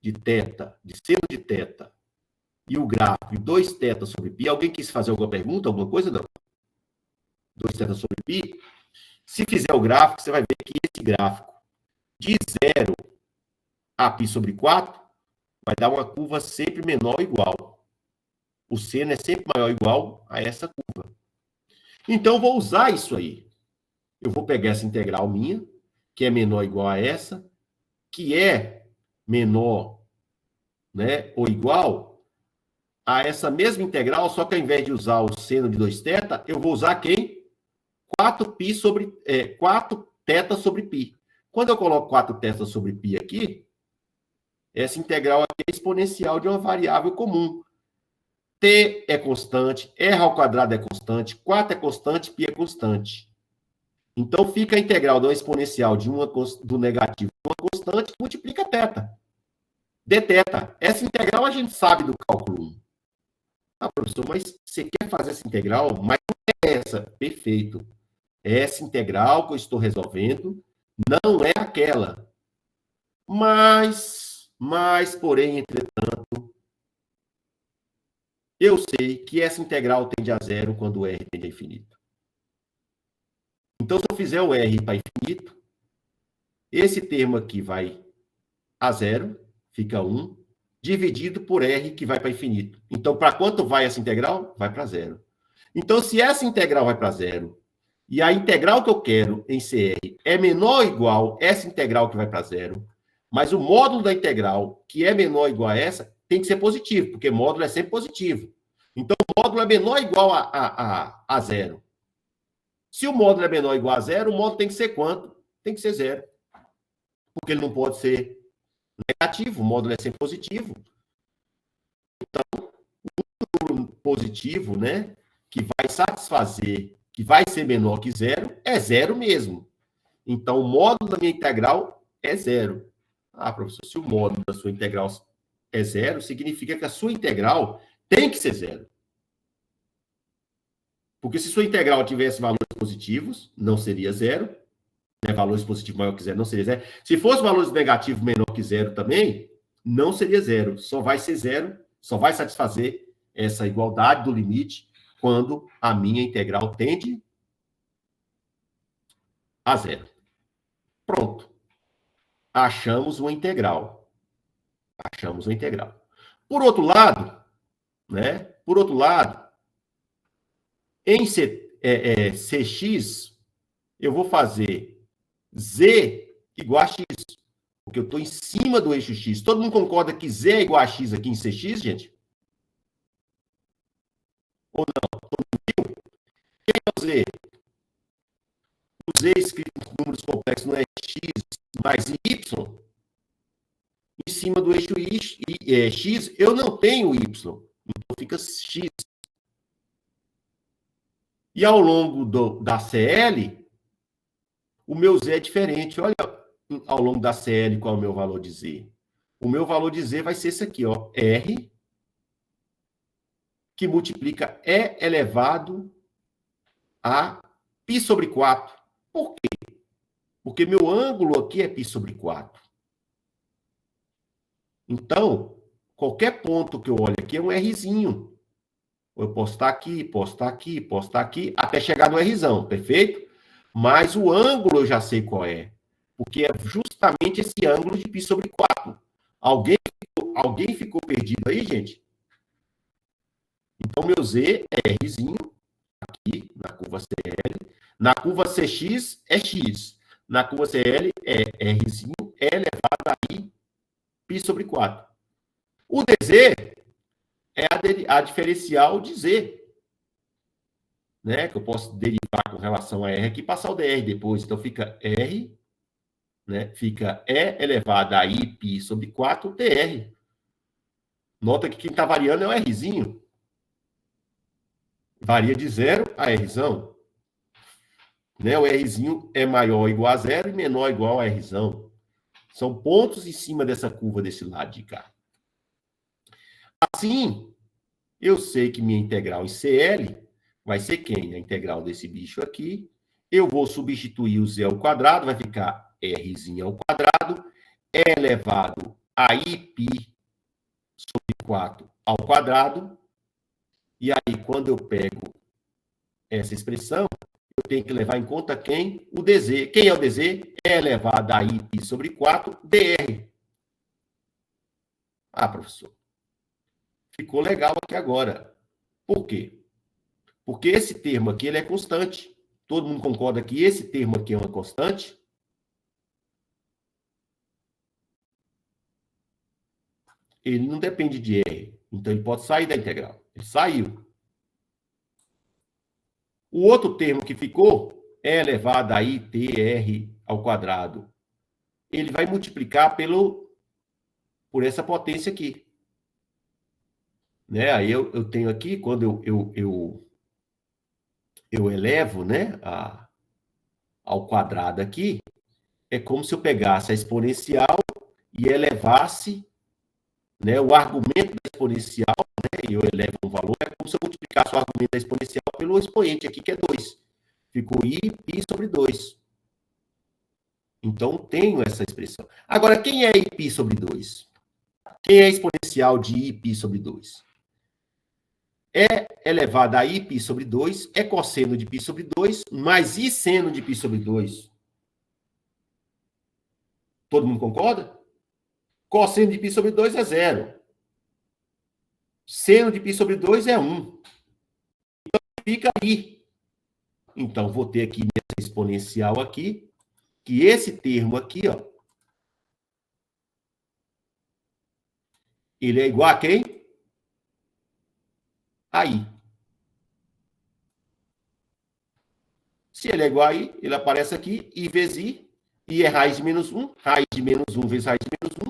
de θ, de seno de θ, e o gráfico de 2θ sobre π, alguém quis fazer alguma pergunta, alguma coisa? Não. 2θ sobre π. Se fizer o gráfico, você vai ver que esse gráfico de 0 a π sobre 4 vai dar uma curva sempre menor ou igual. O seno é sempre maior ou igual a essa curva. Então, eu vou usar isso aí. Eu vou pegar essa integral minha, que é menor ou igual a essa, que é menor, né, ou igual a essa mesma integral, só que ao invés de usar o seno de 2θ, eu vou usar quem? 4θ sobre π. Quando eu coloco 4θ sobre π aqui, essa integral aqui é exponencial de uma variável comum. T é constante, r ao quadrado é constante, 4 é constante, π é constante. Então, fica a integral de uma exponencial do negativo de uma constante que multiplica θ. dθ. Essa integral a gente sabe do cálculo 1. Ah, professor, mas você quer fazer essa integral? Mas não é essa. Perfeito. Essa integral que eu estou resolvendo não é aquela. Mas, porém, entretanto, eu sei que essa integral tende a zero quando o r tende a infinito. Então, se eu fizer o r para infinito, esse termo aqui vai a zero, fica 1, dividido por r, que vai para infinito. Então, para quanto vai essa integral? Vai para zero. Então, se essa integral vai para zero, e a integral que eu quero em CR é menor ou igual a essa integral que vai para zero, mas o módulo da integral, que é menor ou igual a essa, tem que ser positivo, porque módulo é sempre positivo. Então, o módulo é menor ou igual a zero. Se o módulo é menor ou igual a zero, o módulo tem que ser quanto? Tem que ser zero. Porque ele não pode ser negativo, o módulo é sempre positivo. Então, o número positivo, né, que vai satisfazer, que vai ser menor que zero, é zero mesmo. Então, o módulo da minha integral é zero. Ah, professor, se o módulo da sua integral é zero, significa que a sua integral tem que ser zero. Porque se sua integral tivesse valores positivos, não seria zero. Né? Valores positivos maior que zero não seria zero. Se fosse valores negativos menor que zero também, não seria zero. Só vai ser zero, só vai satisfazer essa igualdade do limite quando a minha integral tende a zero. Pronto. Achamos uma integral. Achamos uma integral. Por outro lado, né? Por outro lado, em Cx, eu vou fazer z igual a x, porque eu estou em cima do eixo x. Todo mundo concorda que z é igual a x aqui em Cx, gente? Ou não? Todo mundo viu? Quem é o z? O z escrito em números complexos não é x mais y? Em cima do eixo x, eu não tenho y. Então fica x. E ao longo da CL, o meu z é diferente. Olha, ao longo da CL, qual é o meu valor de z? O meu valor de z vai ser esse aqui, ó, R, que multiplica E elevado a π sobre 4. Por quê? Porque meu ângulo aqui é π sobre 4. Então, qualquer ponto que eu olho aqui é um Rzinho. Eu posso estar aqui, posso estar aqui, posso estar aqui, até chegar no Rzão, perfeito? Mas o ângulo eu já sei qual é. Porque é justamente esse ângulo de π sobre 4. Alguém ficou perdido aí, gente? Então, meu Z é Rzinho, aqui, na curva CL. Na curva CX é X. Na curva CL é Rzinho, E elevado a I, π sobre 4. O dz é a diferencial de z, né? Que eu posso derivar com relação a R aqui e passar o dr depois. Então, fica R, né? Fica E elevado a I π sobre 4 dr. Nota que quem está variando é o Rzinho. Varia de 0 a Rzão. Né? O Rzinho é maior ou igual a 0 e menor ou igual a Rzão. São pontos em cima dessa curva desse lado de cá. Assim, eu sei que minha integral em CL vai ser quem? A integral desse bicho aqui. Eu vou substituir o z ao quadrado, vai ficar Rzinho ao quadrado, E elevado a I π sobre 4 ao quadrado. E aí, quando eu pego essa expressão, eu tenho que levar em conta quem? O dz. Quem é o dz? E elevado a I π sobre 4 dr. Ah, professor. Ficou legal aqui agora. Por quê? Porque esse termo aqui ele é constante. Todo mundo concorda que esse termo aqui é uma constante? Ele não depende de R. Então, ele pode sair da integral. Ele saiu. O outro termo que ficou, E elevado a ITR ao quadrado, ele vai multiplicar por essa potência aqui. Né? Aí eu tenho aqui, quando eu elevo, né, ao quadrado aqui, é como se eu pegasse a exponencial e elevasse, né, o argumento da exponencial, né, e eu elevo um valor, é como se eu multiplicasse o argumento da exponencial pelo expoente aqui, que é 2. Ficou I π sobre 2. Então, tenho essa expressão. Agora, quem é I π sobre 2? Quem é a exponencial de I π sobre 2? É elevado a I π sobre 2, é cosseno de π sobre 2, mais I seno de π sobre 2. Todo mundo concorda? Cosseno de π sobre 2 é 0. Seno de π sobre 2 é 1. Então, fica I. Então, vou ter aqui nessa exponencial aqui, que esse termo aqui, ó, ele é igual a quem? A I. Se ele é igual a I, ele aparece aqui, I vezes I, I é raiz de menos 1, raiz de menos 1 vezes raiz de menos 1,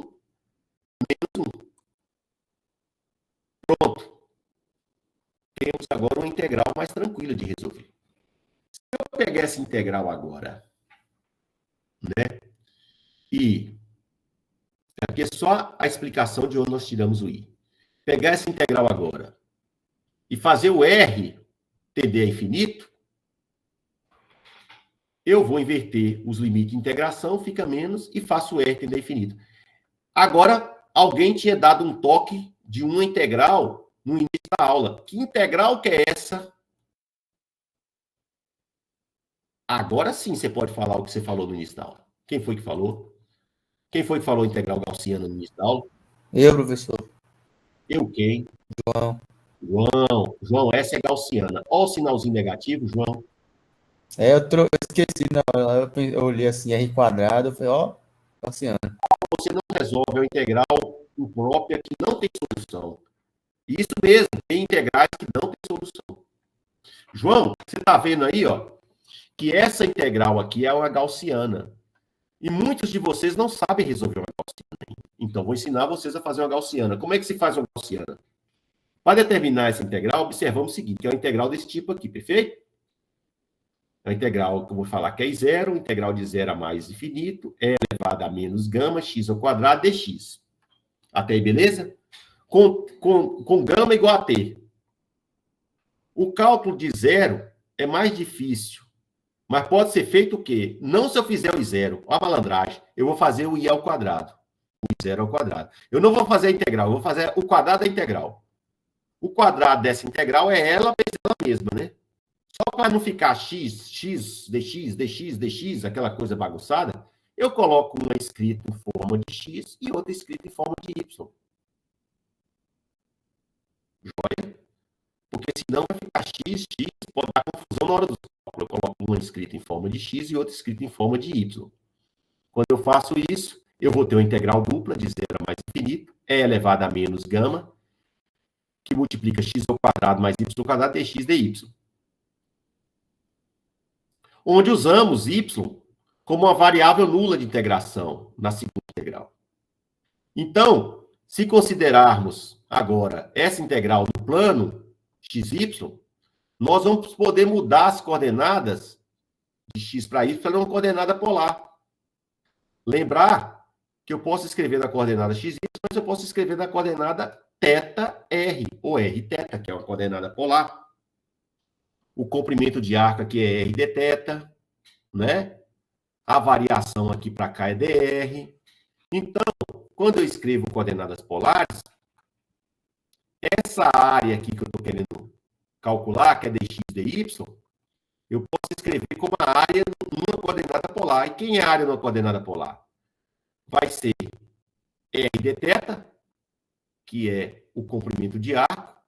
menos 1. Pronto. Temos agora uma integral mais tranquila de resolver. Se eu pegar essa integral agora, né, e aqui é só a explicação de onde nós tiramos o I. Pegar essa integral agora e fazer o R tender a infinito, eu vou inverter os limites de integração, fica menos, e faço o R tender a infinito. Agora, alguém tinha dado um toque de uma integral no início da aula. Que integral que é essa Agora sim você pode falar o que você falou no início da aula. Quem foi que falou? Quem foi que falou integral gaussiana no início da aula? Eu, professor. Eu quem? João. João, essa é gaussiana. Olha o sinalzinho negativo, João. Eu esqueci, não. Eu olhei assim, R quadrado, eu falei, ó, gaussiana. Você não resolve a integral imprópria que não tem solução. Isso mesmo, tem integrais que não tem solução. João, você está vendo aí, ó, que essa integral aqui é uma gaussiana. E muitos de vocês não sabem resolver uma gaussiana. Então, vou ensinar vocês a fazer uma gaussiana. Como é que se faz uma gaussiana? Para determinar essa integral, observamos o seguinte, que é uma integral desse tipo aqui, perfeito? É uma integral que eu vou falar que é zero, integral de zero a mais infinito, é elevado a menos gama, x ao quadrado, dx. Até aí, beleza? Com gama igual a t. O cálculo de zero é mais difícil, mas pode ser feito o quê? Não se eu fizer o zero, a malandragem, eu vou fazer o i ao quadrado. O zero ao quadrado. Eu não vou fazer a integral, eu vou fazer o quadrado da integral. O quadrado dessa integral é ela mesma, né? Só para não ficar x, dx, aquela coisa bagunçada, eu coloco uma escrita em forma de x e outra escrita em forma de y. Joia? Porque senão vai ficar x, pode dar confusão na hora do cálculo. Eu coloco uma escrita em forma de x e outra escrita em forma de y. Quando eu faço isso, eu vou ter uma integral dupla de zero a mais infinito, é elevado a menos gama, que multiplica x ao quadrado mais y ao quadrado dx dy. Onde usamos y como uma variável nula de integração na segunda integral. Então, se considerarmos agora essa integral no plano xy, nós vamos poder mudar as coordenadas de x para y para uma coordenada polar. Lembrar que eu posso escrever na coordenada xy, mas eu posso escrever na coordenada θr, ou rθ, que é uma coordenada polar. O comprimento de arco aqui é r dθ, né? A variação aqui para cá é dr. Então, quando eu escrevo coordenadas polares, essa área aqui que eu estou querendo calcular, que é dx, dy, eu posso escrever como a área numa coordenada polar. E quem é a área numa coordenada polar? Vai ser r dθ, que é o comprimento de arco,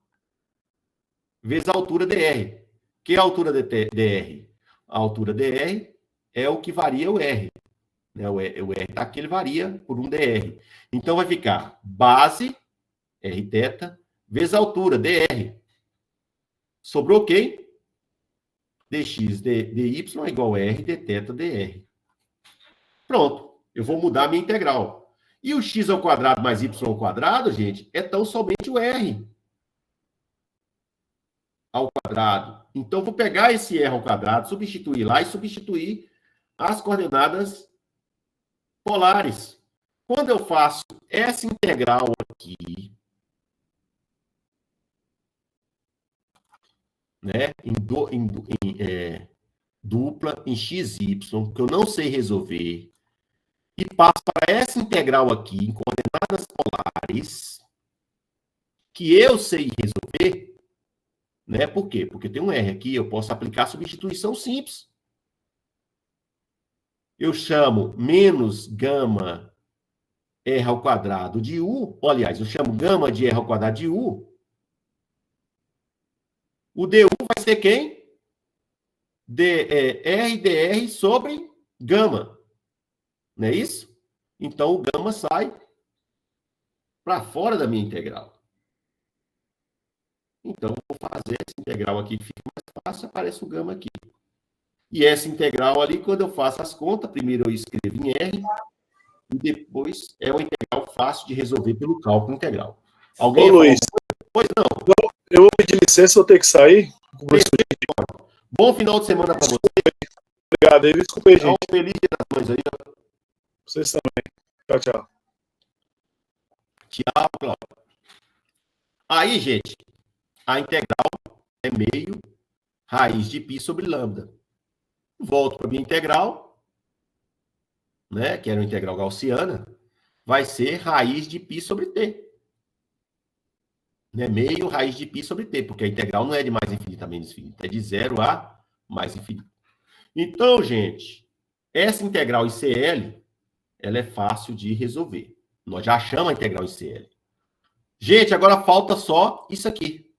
vezes a altura dr. Que é a altura dr? A altura dr é o que varia o r. O R está aqui, ele varia por um dr. Então, vai ficar base, rθ, vezes a altura, dr. Sobrou quem? dx, dy é igual a r dθ dr. Pronto. Eu vou mudar a minha integral. E o x ao quadrado mais y ao quadrado, gente, é tão somente o r ao quadrado. Então, vou pegar esse r ao quadrado, substituir lá e substituir as coordenadas polares. Quando eu faço essa integral aqui, né, dupla em xy, que eu não sei resolver, e passo para essa integral aqui, em coordenadas polares, que eu sei resolver, né? Por quê? Porque tem um R aqui, eu posso aplicar substituição simples. Eu chamo menos gama R ao quadrado de U, ou, aliás, eu chamo gama de R ao quadrado de U. O DU vai ser quem? R dr sobre gama. Não é isso? Então, o gama sai para fora da minha integral. Então, vou fazer essa integral aqui, que fica mais fácil, aparece o gama aqui. E essa integral ali, quando eu faço as contas, primeiro eu escrevo em R, e depois é uma integral fácil de resolver pelo cálculo integral. Alguém? Ô, Luiz, pois não. Eu vou pedir licença, vou ter que sair. Bom final de semana para você. Obrigado aí, desculpa aí, gente. Feliz Dia das Mães aí. Vocês também. Tchau, tchau. Tchau, Cláudio. Aí, gente, a integral é meio raiz de π sobre lambda. Volto para a minha integral, né, que era uma integral gaussiana, vai ser raiz de π sobre t. Né, meio raiz de π sobre t, porque a integral não é de mais infinito a menos infinito, é de 0 a mais infinito. Então, gente, essa integral ICL, ela é fácil de resolver. Nós já achamos a integral ICL. Gente, agora falta só isso aqui.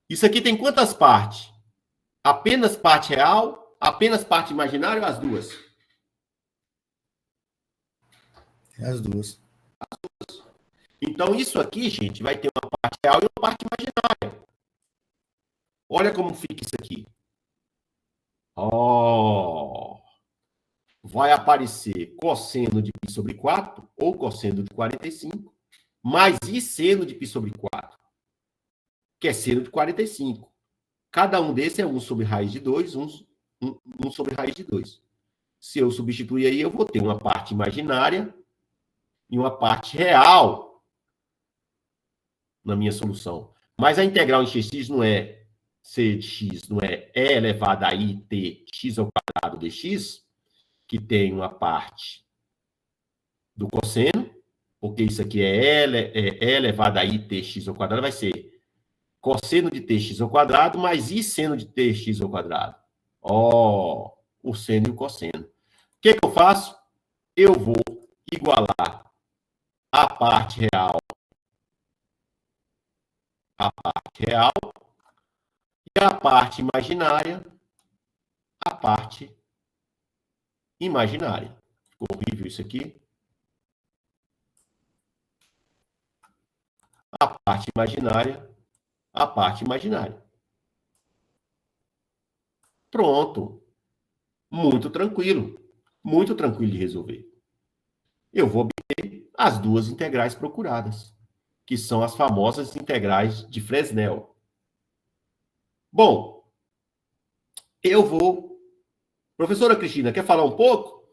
Isso aqui tem quantas partes? Apenas parte real, apenas parte imaginária ou as duas? As duas. Então, isso aqui, gente, vai ter uma parte real e uma parte imaginária. Olha como fica isso aqui. Ó, vai aparecer cosseno de π sobre 4 ou cosseno de 45, mais i seno de π sobre 4, que é seno de 45. Cada um desses é 1 sobre raiz de 2, 1 sobre raiz de 2. Se eu substituir aí, eu vou ter uma parte imaginária e uma parte real na minha solução. Mas a integral em x não é c de x, não é e elevado a i t x ao quadrado dx, que tem uma parte do cosseno, porque isso aqui é e elevado a i tx ao quadrado, vai ser cosseno de tx ao quadrado mais i seno de tx ao quadrado. Ó, o seno e o cosseno. O que eu faço? Eu vou igualar a parte real e a parte imaginária a parte imaginária. Ficou horrível isso aqui. A parte imaginária a parte imaginária. Pronto. Muito tranquilo de resolver. Eu vou obter as duas integrais procuradas, que são as famosas integrais de Fresnel. Bom, eu vou... Professora Cristina, quer falar um pouco?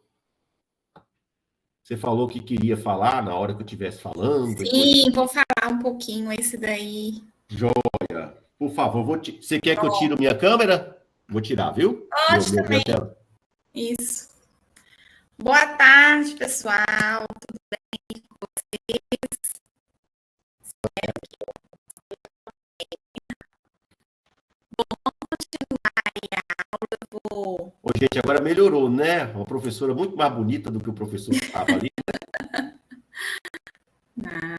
Você falou que queria falar na hora que eu estivesse falando. Sim, vou falar um pouquinho esse daí. Joia. Por favor, você quer que eu tire minha câmera? Vou tirar, viu? Pode também. Isso. Boa tarde, pessoal. Tudo bem com vocês? Espero que vamos continuar aí a aula. Ô, gente, agora melhorou, né? Uma professora muito mais bonita do que o professor que estava ali. Não.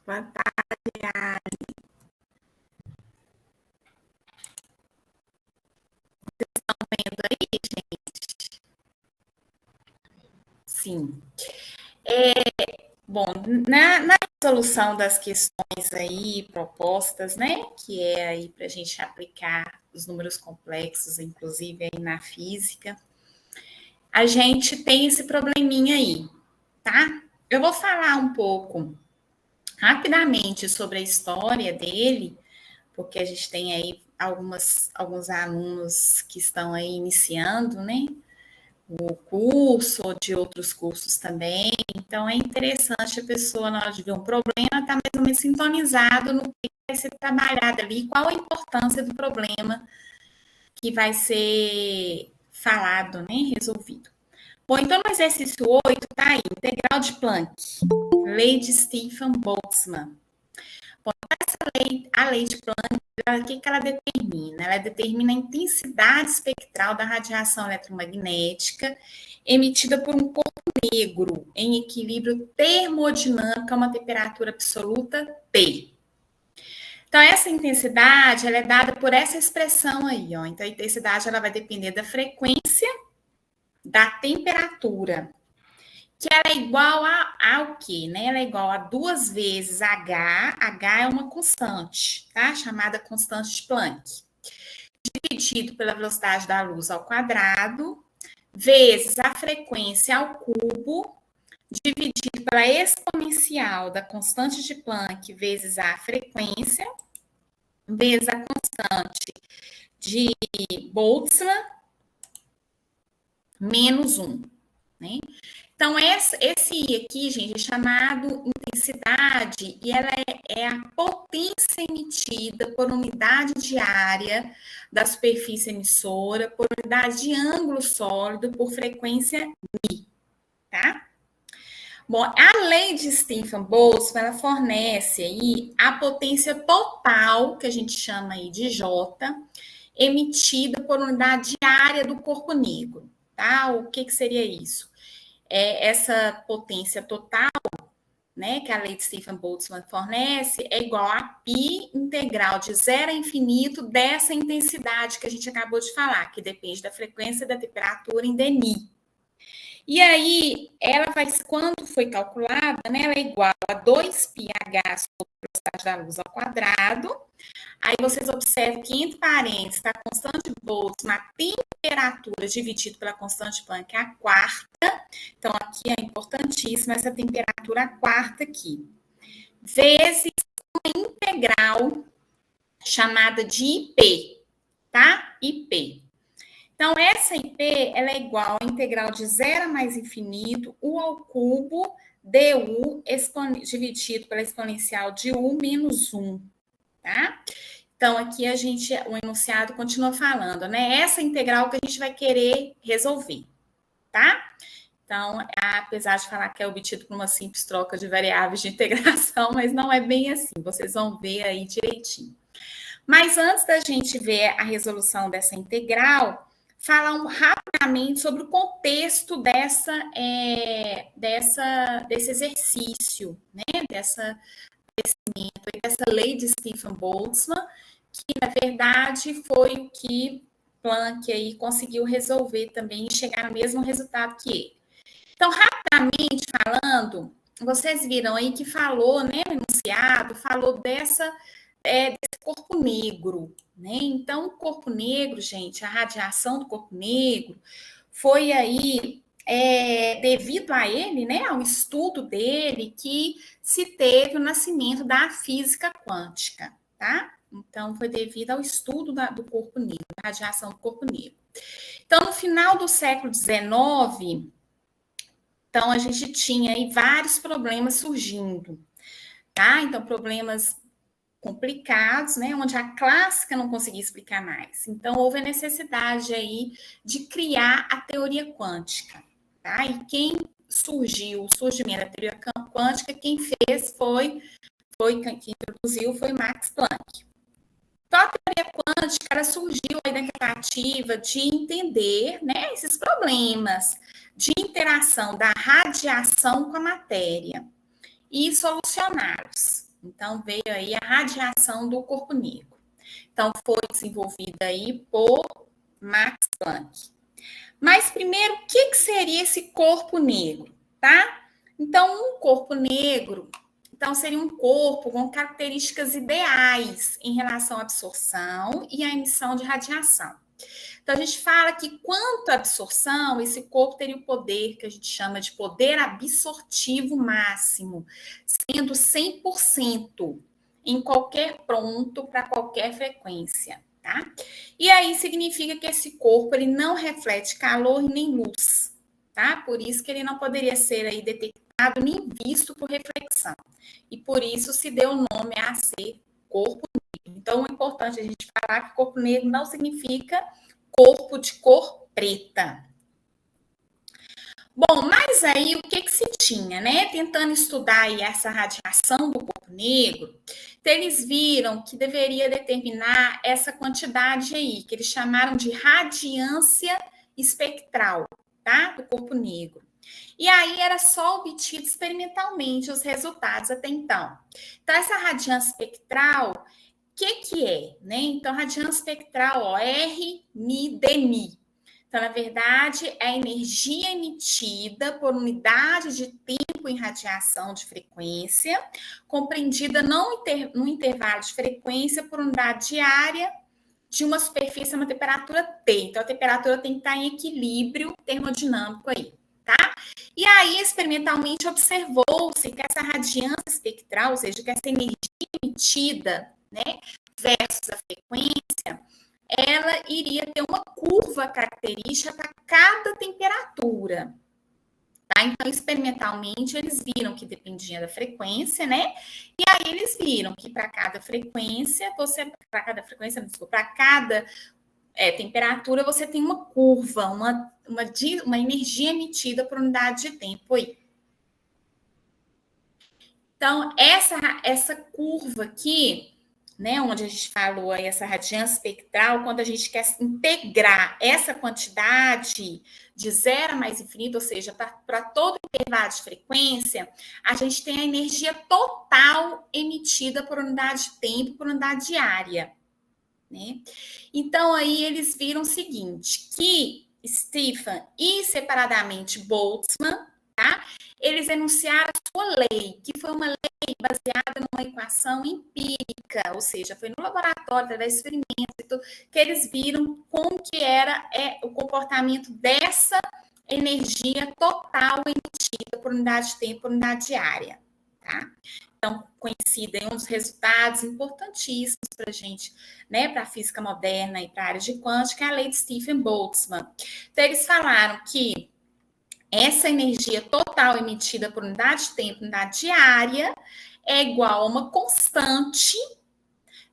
Boa tarde, Ali. Vocês estão vendo aí, gente? Sim. Bom, na resolução das questões aí propostas, né, que é aí para a gente aplicar os números complexos, inclusive aí na física, a gente tem esse probleminha aí, tá? Eu vou falar um pouco rapidamente sobre a história dele, porque a gente tem aí alguns alunos que estão aí iniciando, né, o curso ou de outros cursos também. Então, é interessante a pessoa, na hora de ver um problema, estar mais ou menos sintonizado no que vai ser trabalhado ali, qual a importância do problema que vai ser falado, né, resolvido. Bom, então, no exercício 8, tá aí, integral de Planck, lei de Stefan-Boltzmann. Bom, a lei de Planck, o que ela determina? Ela determina a intensidade espectral da radiação eletromagnética emitida por um corpo negro em equilíbrio termodinâmico a uma temperatura absoluta T. Então, essa intensidade ela é dada por essa expressão aí, ó. Então, a intensidade ela vai depender da frequência, da temperatura, que ela é igual ao quê? Né? Ela é igual a 2 vezes H, H é uma constante, tá? Chamada constante de Planck, dividido pela velocidade da luz ao quadrado, vezes a frequência ao cubo, dividido pela exponencial da constante de Planck, vezes a frequência, vezes a constante de Boltzmann, menos 1, né? Então, esse aqui, gente, é chamado intensidade, e ela é a potência emitida por unidade de área da superfície emissora, por unidade de ângulo sólido, por frequência μ, tá? Bom, a lei de Stefan-Boltzmann, ela fornece aí a potência total, que a gente chama aí de J, emitida por unidade diária do corpo negro, tá? O que seria isso? Essa potência total, né, que a lei de Stephen-Boltzmann fornece, é igual a π integral de 0 a infinito dessa intensidade que a gente acabou de falar, que depende da frequência da temperatura em dni. E aí, ela vai, quando foi calculada, né, ela é igual a 2πh sobre a velocidade da luz ao quadrado. Aí vocês observam que, entre parênteses, está a constante de Boltzmann, a temperatura dividido pela constante de Planck, a quarta. Então, aqui é importantíssima essa temperatura a quarta aqui. Vezes uma integral chamada de IP, tá? IP. Então, essa IP, ela é igual à integral de 0 a mais infinito, u ao cubo, du, dividido pela exponencial de u menos 1, tá? Então, aqui o enunciado continua falando, né? Essa integral que a gente vai querer resolver, tá? Então, apesar de falar que é obtido por uma simples troca de variáveis de integração, mas não é bem assim, vocês vão ver aí direitinho. Mas antes da gente ver a resolução dessa integral, falar rapidamente sobre o contexto desse exercício, né? Dessa lei de Stephen-Boltzmann, que, na verdade, foi o que Planck aí conseguiu resolver também e chegar no mesmo resultado que ele. Então, rapidamente falando, vocês viram aí que falou, né, no enunciado, falou desse corpo negro, né? Então, o corpo negro, gente, a radiação do corpo negro foi aí, devido a ele, né, ao estudo dele, que se teve o nascimento da física quântica, tá? Então, foi devido ao estudo do corpo negro, da radiação do corpo negro. Então, no final do século XIX, então, a gente tinha aí vários problemas surgindo, tá? Então, problemas complicados, né, onde a clássica não conseguia explicar mais. Então, houve a necessidade aí de criar a teoria quântica, tá? E quem surgiu, o surgimento da teoria quântica, quem fez quem introduziu foi Max Planck. Então, a teoria quântica, ela surgiu aí da tentativa de entender, né, esses problemas de interação da radiação com a matéria e solucioná-los. Então, veio aí a radiação do corpo negro. Então, foi desenvolvida aí por Max Planck. Mas, primeiro, o que seria esse corpo negro, tá? Então, um corpo negro, então, seria um corpo com características ideais em relação à absorção e à emissão de radiação. Então, a gente fala que, quanto à absorção, esse corpo teria o poder que a gente chama de poder absortivo máximo, sendo 100% em qualquer ponto para qualquer frequência, tá? E aí significa que esse corpo ele não reflete calor e nem luz, tá? Por isso que ele não poderia ser aí detectado nem visto por reflexão. E por isso se deu o nome a ser corpo negro. Então, é importante a gente falar que corpo negro não significa corpo de cor preta. Bom, mas aí o que se tinha, né? Tentando estudar aí essa radiação do corpo negro, então eles viram que deveria determinar essa quantidade aí, que eles chamaram de radiância espectral, tá? Do corpo negro. E aí era só obtido experimentalmente os resultados até então. Então, essa radiância espectral, o que é, né? Então, radiância espectral, ó, RNi-DNi. Então, na verdade, é a energia emitida por unidade de tempo em radiação de frequência, compreendida no intervalo de frequência por unidade diária de uma superfície a uma temperatura T. Então, a temperatura tem que estar em equilíbrio termodinâmico aí, tá? E aí, experimentalmente, observou-se que essa radiância espectral, ou seja, que essa energia emitida, né, versus a frequência, ela iria ter uma curva característica para cada temperatura. Tá? Então, experimentalmente, eles viram que dependia da frequência, né? E aí eles viram que para cada frequência, para cada temperatura, você tem uma curva, uma energia emitida por unidade de tempo aí. Então, essa curva aqui, né, onde a gente falou aí essa radiância espectral, quando a gente quer integrar essa quantidade de zero a mais infinito, ou seja, para todo intervalo de frequência, a gente tem a energia total emitida por unidade de tempo, por unidade de área, né? Então, aí eles viram o seguinte, que Stephan e separadamente Boltzmann, tá? Eles enunciaram a sua lei, que foi uma lei baseada numa equação empírica, ou seja, foi no laboratório, através de experimentos e tudo, que eles viram como que era o comportamento dessa energia total emitida por unidade de tempo, por unidade de área, tá? Então, conhecida, é um dos resultados importantíssimos para a gente, né, para a física moderna e para a área de quântica, é a lei de Stephan-Boltzmann. Então, eles falaram que essa energia total emitida por unidade de tempo, unidade de área, é igual a uma constante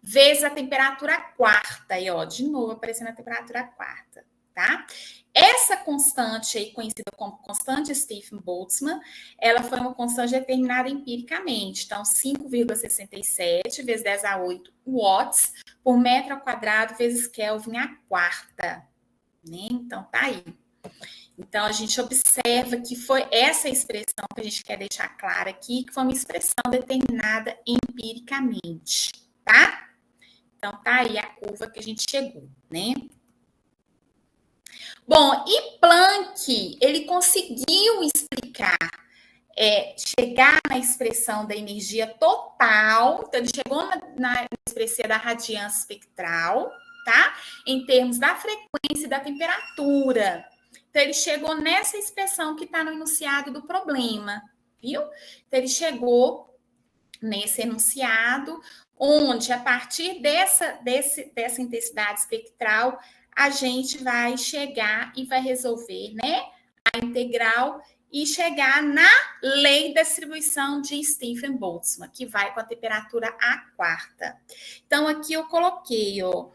vezes a temperatura quarta. E, ó, de novo aparecendo a temperatura quarta, tá? Essa constante aí, conhecida como constante Stephan-Boltzmann, ela foi uma constante determinada empiricamente. Então, 5,67 vezes 10 a 8 watts por metro ao quadrado vezes Kelvin à quarta, né? Então, tá aí. Então, a gente observa que foi essa expressão que a gente quer deixar clara aqui, que foi uma expressão determinada empiricamente, tá? Então, tá aí a curva que a gente chegou, né? Bom, e Planck, ele conseguiu explicar, chegar na expressão da energia total, então ele chegou na expressão da radiância espectral, tá? Em termos da frequência e da temperatura. Então, ele chegou nessa expressão que está no enunciado do problema, viu? Então, ele chegou nesse enunciado, onde, a partir dessa intensidade espectral, a gente vai chegar e vai resolver, né, a integral e chegar na lei da distribuição de Stephan-Boltzmann, que vai com a temperatura à quarta. Então, aqui eu coloquei, ó,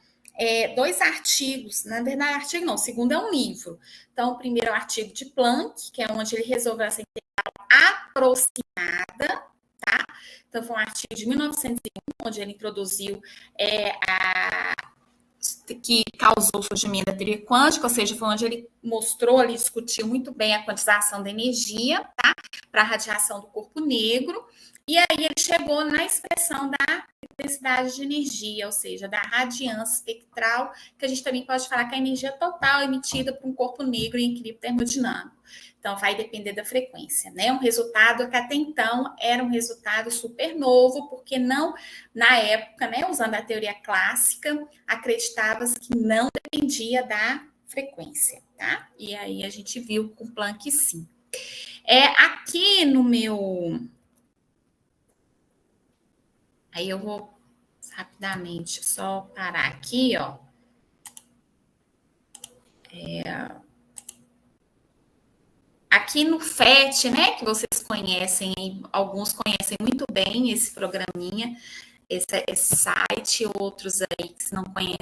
2 artigos, na verdade, artigo não, o segundo é um livro. Então, o primeiro é o artigo de Planck, que é onde ele resolveu essa integral aproximada, tá? Então, foi um artigo de 1901, onde ele introduziu que causou o surgimento da teoria quântica, ou seja, foi onde ele mostrou, ele discutiu muito bem a quantização da energia, tá? Para a radiação do corpo negro, e aí ele chegou na expressão da intensidade de energia, ou seja, da radiância espectral, que a gente também pode falar que é a energia total emitida por um corpo negro em equilíbrio termodinâmico. Então, vai depender da frequência, né? Um resultado que até então era um resultado super novo, porque não, na época, né, usando a teoria clássica, acreditava-se que não dependia da frequência, tá? E aí a gente viu com Planck sim. Aqui no meu... Aí eu vou rapidamente só parar aqui, ó. Aqui no FET, né, que vocês conhecem, alguns conhecem muito bem esse programinha, esse site, outros aí que não conhecem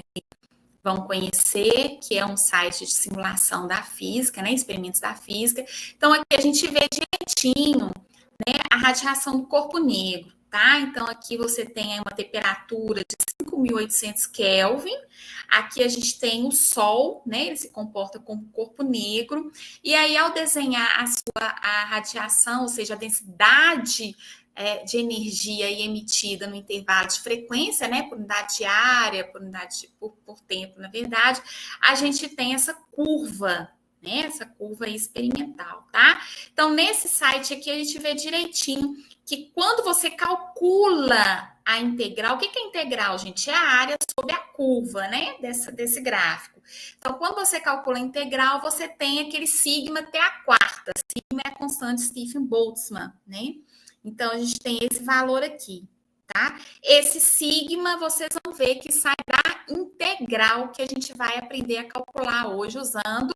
vão conhecer, que é um site de simulação da física, né, experimentos da física. Então, aqui a gente vê direitinho, né, a radiação do corpo negro, tá? Então, aqui você tem uma temperatura de 5.800 Kelvin. Aqui a gente tem o Sol, né? Ele se comporta como corpo negro. E aí, ao desenhar a radiação, ou seja, a densidade de energia emitida no intervalo de frequência, né? Por unidade de área, por tempo, na verdade, a gente tem essa curva, né? Essa curva experimental, tá? Então, nesse site aqui, a gente vê direitinho que quando você calcula a integral, o que é integral, gente? É a área sobre a curva, né? Desse gráfico. Então, quando você calcula a integral, você tem aquele sigma até a quarta. Sigma é a constante Stephan-Boltzmann, né? Então, a gente tem esse valor aqui, tá? Esse sigma, vocês vão ver que sai da integral que a gente vai aprender a calcular hoje usando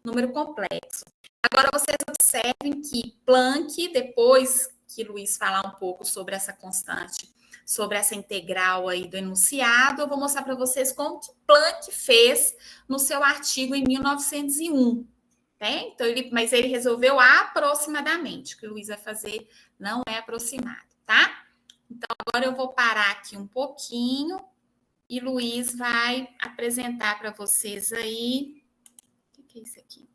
número complexo. Agora, vocês observem que Planck, depois que Luiz falar um pouco sobre essa constante, sobre essa integral aí do enunciado, eu vou mostrar para vocês como que Planck fez no seu artigo em 1901. Né? Então, mas ele resolveu aproximadamente. O que o Luiz vai fazer não é aproximado, tá? Então, agora eu vou parar aqui um pouquinho e Luiz vai apresentar para vocês aí. O que é isso aqui?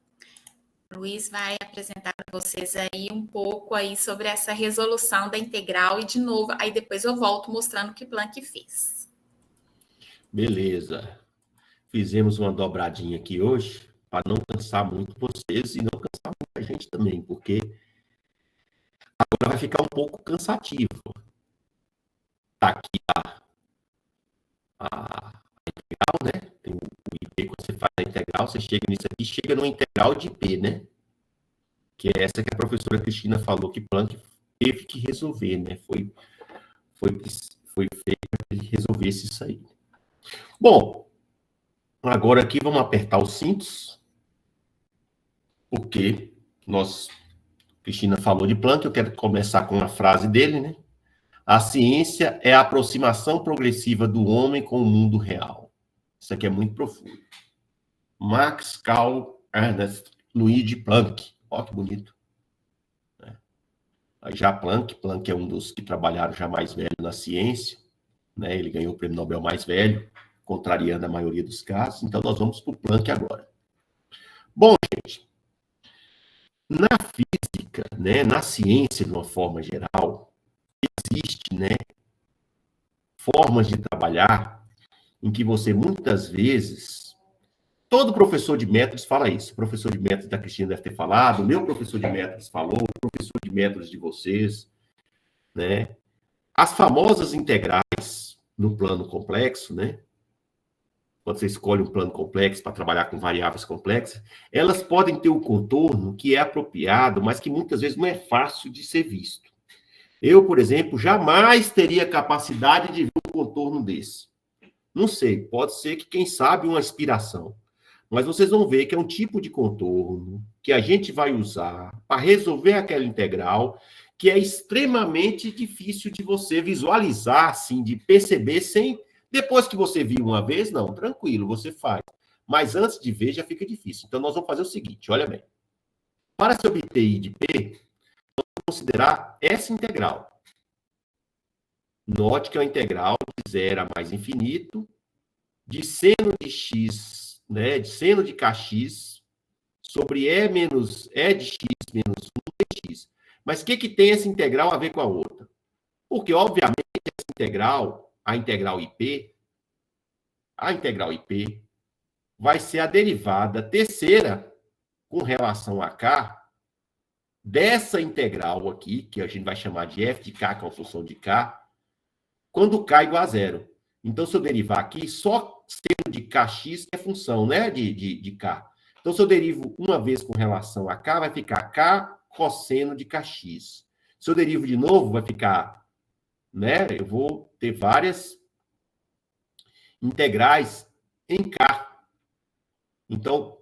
Luiz vai apresentar para vocês aí um pouco aí sobre essa resolução da integral e, de novo, aí depois eu volto mostrando o que Planck fez. Beleza. Fizemos uma dobradinha aqui hoje para não cansar muito vocês e não cansar muito a gente também, porque agora vai ficar um pouco cansativo. Tá aqui a integral, né? Tem o IP, quando você faz a integral, você chega nisso aqui, chega no integral de IP, né? Que é essa que a professora Cristina falou que Planck teve que resolver, né? Foi feito para que ele resolvesse isso aí. Bom, agora aqui vamos apertar os cintos, porque Cristina falou de Planck, eu quero começar com uma frase dele, né? A ciência é a aproximação progressiva do homem com o mundo real. Isso aqui é muito profundo. Max Carl Ernst Luigi Planck. Olha que bonito. Aí já Planck é um dos que trabalharam já mais velho na ciência, né? Ele ganhou o prêmio Nobel mais velho, contrariando a maioria dos casos. Então, nós vamos para o Planck agora. Bom, gente, na física, né, na ciência, de uma forma geral, existe, né, formas de trabalhar em que você, muitas vezes, todo professor de métodos fala isso. O professor de métodos da Cristina deve ter falado, o meu professor de métodos falou, o professor de métodos de vocês, né? As famosas integrais no plano complexo, né? Quando você escolhe um plano complexo para trabalhar com variáveis complexas, elas podem ter um contorno que é apropriado, mas que muitas vezes não é fácil de ser visto. Eu, por exemplo, jamais teria capacidade de ver um contorno desse. Não sei, pode ser que, quem sabe, uma inspiração. Mas vocês vão ver que é um tipo de contorno que a gente vai usar para resolver aquela integral, que é extremamente difícil de você visualizar, assim, de perceber sem... Depois que você viu uma vez, não, tranquilo, você faz. Mas antes de ver, já fica difícil. Então, nós vamos fazer o seguinte, olha bem. Para se obter I de P, nós vamos considerar essa integral. Note que é uma integral de 0 a mais infinito, de seno de x, né, de seno de kx, sobre E menos E de x menos 1 dx. Mas o que tem essa integral a ver com a outra? Porque, obviamente, essa integral, a integral IP, vai ser a derivada terceira com relação a k dessa integral aqui, que a gente vai chamar de f de k, que é uma função de k, quando k é igual a zero. Então, se eu derivar aqui, só seno de kx é função, né, de k. Então, se eu derivo uma vez com relação a k, vai ficar k cosseno de kx. Se eu derivo de novo, vai ficar, né, eu vou ter várias integrais em k. Então,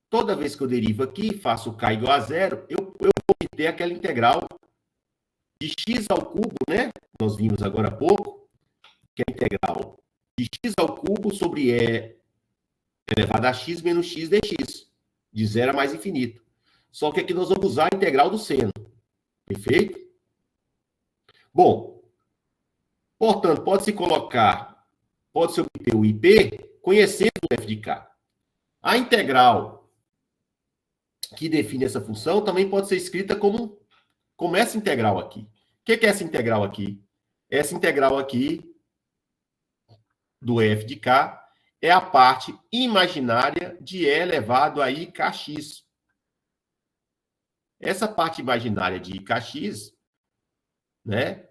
toda vez que eu derivo aqui, faço k igual a zero, eu vou ter aquela integral de x ao cubo, né? Nós vimos agora há pouco, que é a integral de x ao cubo sobre E elevado a x menos x dx, de 0 a mais infinito. Só que aqui nós vamos usar a integral do seno. Perfeito? Bom, portanto, pode-se obter o IP conhecendo o f de k. A integral que define essa função também pode ser escrita como essa integral aqui. O que é essa integral aqui? Essa integral aqui do f de k é a parte imaginária de E elevado a i kx. Essa parte imaginária de i kx, né?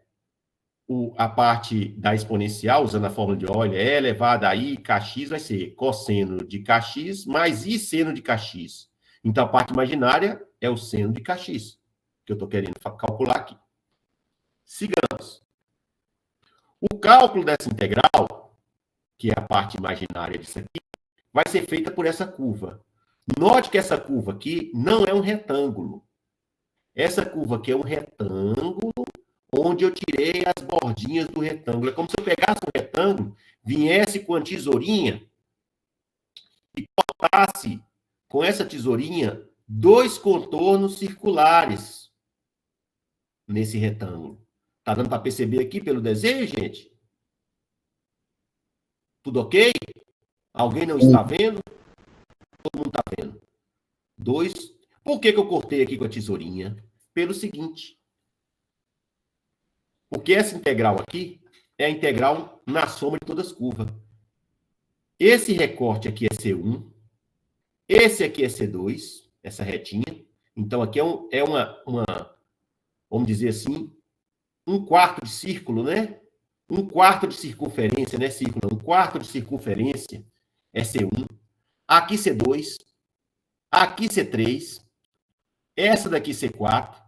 A parte da exponencial, usando a fórmula de Euler, E elevado a i kx vai ser cosseno de kx mais i seno de kx. Então, a parte imaginária é o seno de kx, que eu estou querendo calcular aqui. Sigamos. O cálculo dessa integral, que é a parte imaginária disso aqui, vai ser feita por essa curva. Note que essa curva aqui não é um retângulo. Essa curva aqui é um retângulo onde eu tirei as bordinhas do retângulo. É como se eu pegasse um retângulo, viesse com a tesourinha e cortasse com essa tesourinha 2 contornos circulares nesse retângulo. Tá dando para perceber aqui pelo desenho, gente? Tudo ok? Alguém não está vendo? Todo mundo está vendo. 2. Por que eu cortei aqui com a tesourinha? Pelo seguinte. Porque essa integral aqui é a integral na soma de todas as curvas. Esse recorte aqui é C1. Esse aqui é C2, essa retinha. Então, aqui é uma, vamos dizer assim, um quarto de círculo, né? Um quarto de circunferência, né, círculo? Um quarto de circunferência é C1. Aqui C2. Aqui C3. Essa daqui C4.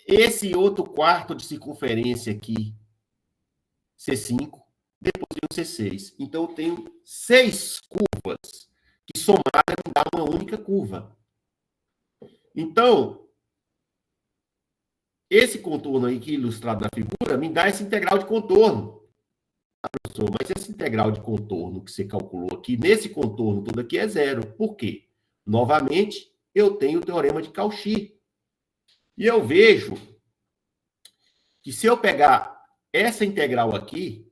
Esse outro quarto de circunferência aqui, C5. Depois vem o C6. Então, eu tenho 6 curvas que somadas me dá uma única curva. Então, esse contorno aí que é ilustrado na figura me dá essa integral de contorno. Professor, mas essa integral de contorno que você calculou aqui, nesse contorno todo aqui é zero. Por quê? Novamente, eu tenho o teorema de Cauchy. E eu vejo que se eu pegar essa integral aqui,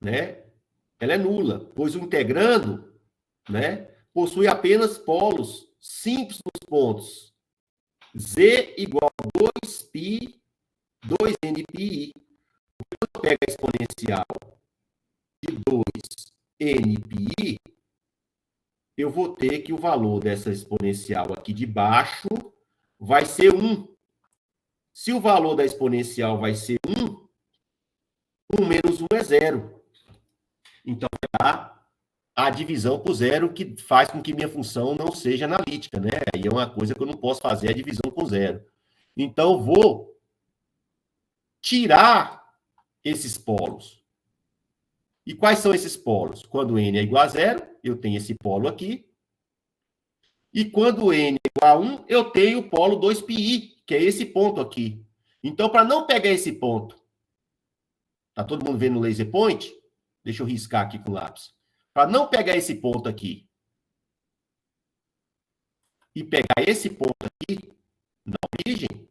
né, ela é nula, pois o integrando, né, possui apenas polos simples nos pontos z igual a 2π, 2nπi. Quando eu pego a exponencial de 2nπi, eu vou ter que o valor dessa exponencial aqui de baixo vai ser 1. Se o valor da exponencial vai ser 1, 1 menos 1 é 0. Então, vai dar a divisão por zero, que faz com que minha função não seja analítica, né? Aí é uma coisa que eu não posso fazer, a divisão por zero. Então, eu vou tirar esses polos. E quais são esses polos? Quando n é igual a 0, eu tenho esse polo aqui. E quando n é igual a 1, eu tenho o polo 2πi, que é esse ponto aqui. Então, para não pegar esse ponto, tá todo mundo vendo o laser point? Deixa eu riscar aqui com o lápis. Para não pegar esse ponto aqui e pegar esse ponto aqui na origem,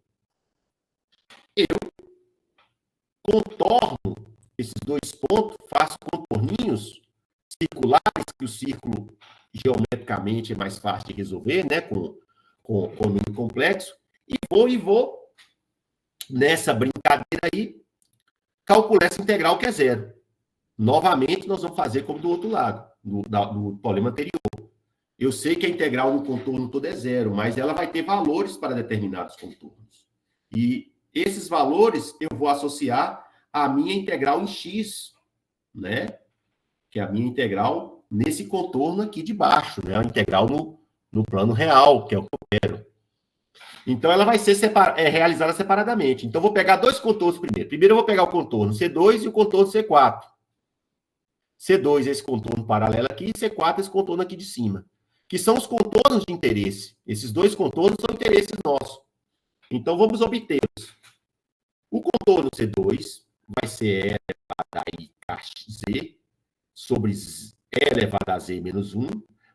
eu contorno esses dois pontos, faço contorninhos circulares, que o círculo geometricamente é mais fácil de resolver, né, com número complexo, e vou nessa brincadeira aí, calcular essa integral que é zero. Novamente, nós vamos fazer como do outro lado, do problema anterior. Eu sei que a integral no contorno todo é zero, mas ela vai ter valores para determinados contornos. E esses valores eu vou associar à minha integral em x, né? Que é a minha integral nesse contorno aqui de baixo, né? A integral no plano real, que é o que eu quero. Então, ela vai ser realizada separadamente. Então, eu vou pegar dois contornos primeiro. Primeiro, eu vou pegar o contorno C2 e o contorno C4. C2 é esse contorno paralelo aqui, e C4 é esse contorno aqui de cima, que são os contornos de interesse. Esses dois contornos são interesses nossos. Então, vamos obtê-los. O contorno C2 vai ser E elevado a I Z sobre E elevado a Z menos 1,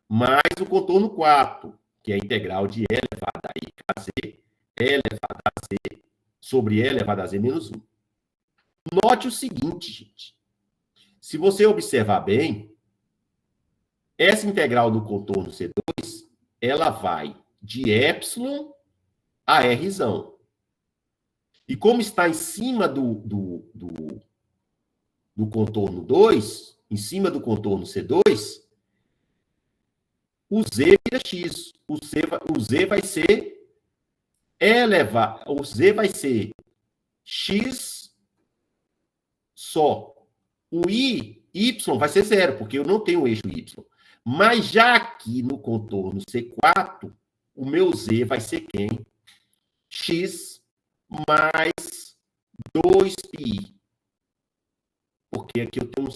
mais o contorno 4, que é a integral de E elevado a I Z, E elevado a Z sobre E elevado a Z menos 1. Note o seguinte, gente. Se você observar bem, essa integral do contorno C2, ela vai de epsilon a Rzão. E como está em cima do contorno 2, em cima do contorno C2, o Z vira X. O Z vai ser o Z vai ser X só. O Y vai ser zero, porque eu não tenho o eixo Y. Mas já aqui no contorno C4, o meu Z vai ser quem? X mais 2πi. Porque aqui eu tenho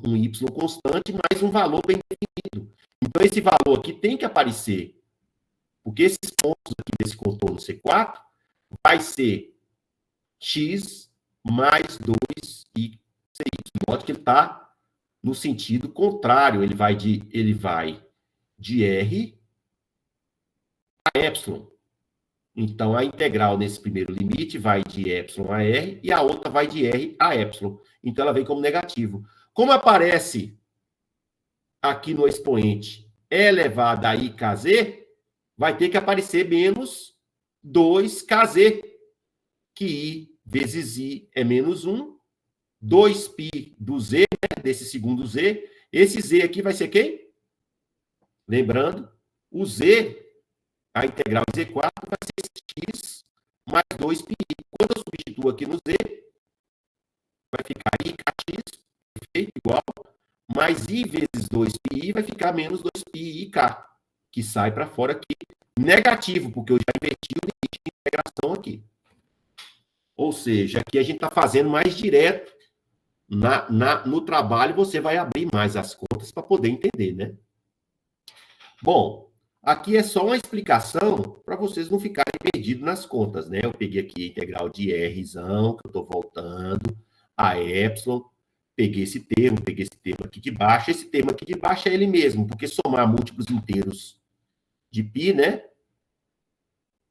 um Y constante mais um valor bem definido. Então, esse valor aqui tem que aparecer. Porque esses pontos aqui desse contorno C4 vai ser X mais 2i. De modo que ele está no sentido contrário. Ele vai de R a epsilon. Então, a integral nesse primeiro limite vai de epsilon a r e a outra vai de r a epsilon. Então, ela vem como negativo. Como aparece aqui no expoente e elevado a ikz, vai ter que aparecer menos 2kz, que i vezes i é menos 1, 2π do z, né, desse segundo z. Esse z aqui vai ser quem? Lembrando, o z, a integral de z4 vai ser x mais 2πi. Quando eu substituo aqui no z, vai ficar i kx, perfeito, igual, mais i vezes 2πi vai ficar menos 2πi ik, que sai para fora aqui, negativo, porque eu já inverti o limite de integração aqui. Ou seja, aqui a gente está fazendo mais direto. No trabalho, você vai abrir mais as contas para poder entender, né? Bom, aqui é só uma explicação para vocês não ficarem perdidos nas contas, né? Eu peguei aqui a integral de Rzão, que eu estou voltando, a epsilon, peguei esse termo aqui de baixo. Esse termo aqui de baixo é ele mesmo, porque somar múltiplos inteiros de π, né?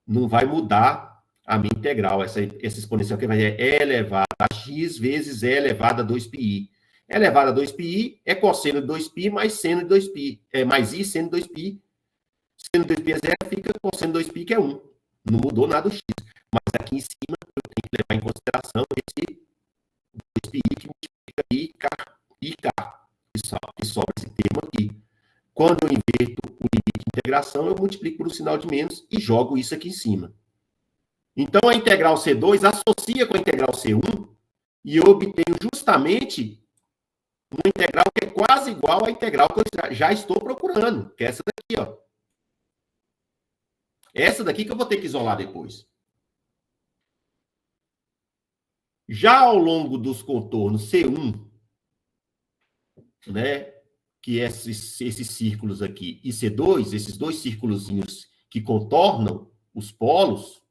Não vai mudar a minha integral. Essa exponencial aqui vai ser e elevado a x vezes e elevado a 2πi. E elevado a 2πi é cosseno de 2π mais seno de 2π. É mais i seno de 2π. Seno de 2π é 0, fica cosseno de 2π, que é 1. Não mudou nada o x. Mas aqui em cima eu tenho que levar em consideração esse 2πi que multiplica ik. E sobra esse termo aqui. Quando eu inverto o limite de integração, eu multiplico por um sinal de menos e jogo isso aqui em cima. Então, a integral C2 associa com a integral C1 e eu obtenho justamente uma integral que é quase igual à integral que eu já estou procurando, que é essa daqui, ó. Essa daqui que eu vou ter que isolar depois. Já ao longo dos contornos C1, né, que é esses círculos aqui, e C2, esses dois círculozinhos que contornam os polos,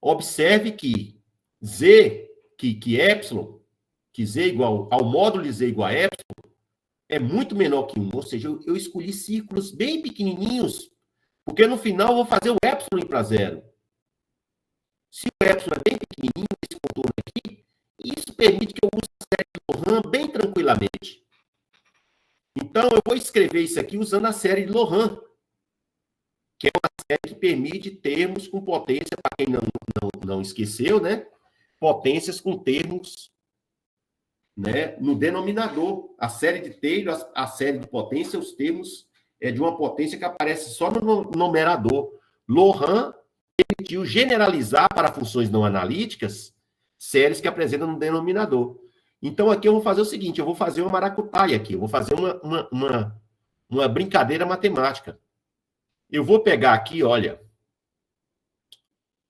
observe que z, que epsilon, que z igual ao módulo de z igual a epsilon, é muito menor que 1. Ou seja, eu escolhi círculos bem pequenininhos, porque no final eu vou fazer o epsilon ir para 0. Se o epsilon é bem pequenininho, esse contorno aqui, isso permite que eu use a série de Loran bem tranquilamente. Então, eu vou escrever isso aqui usando a série de Loran, que é uma série que permite termos com potência, para quem não esqueceu, né? Potências com termos, né, no denominador. A série de Taylor, a série de potência, os termos de uma potência que aparece só no numerador. Loran permitiu generalizar para funções não analíticas séries que apresentam no denominador. Então, aqui eu vou fazer o seguinte, eu vou fazer uma maracutaia aqui, eu vou fazer uma brincadeira matemática. Eu vou pegar aqui, olha,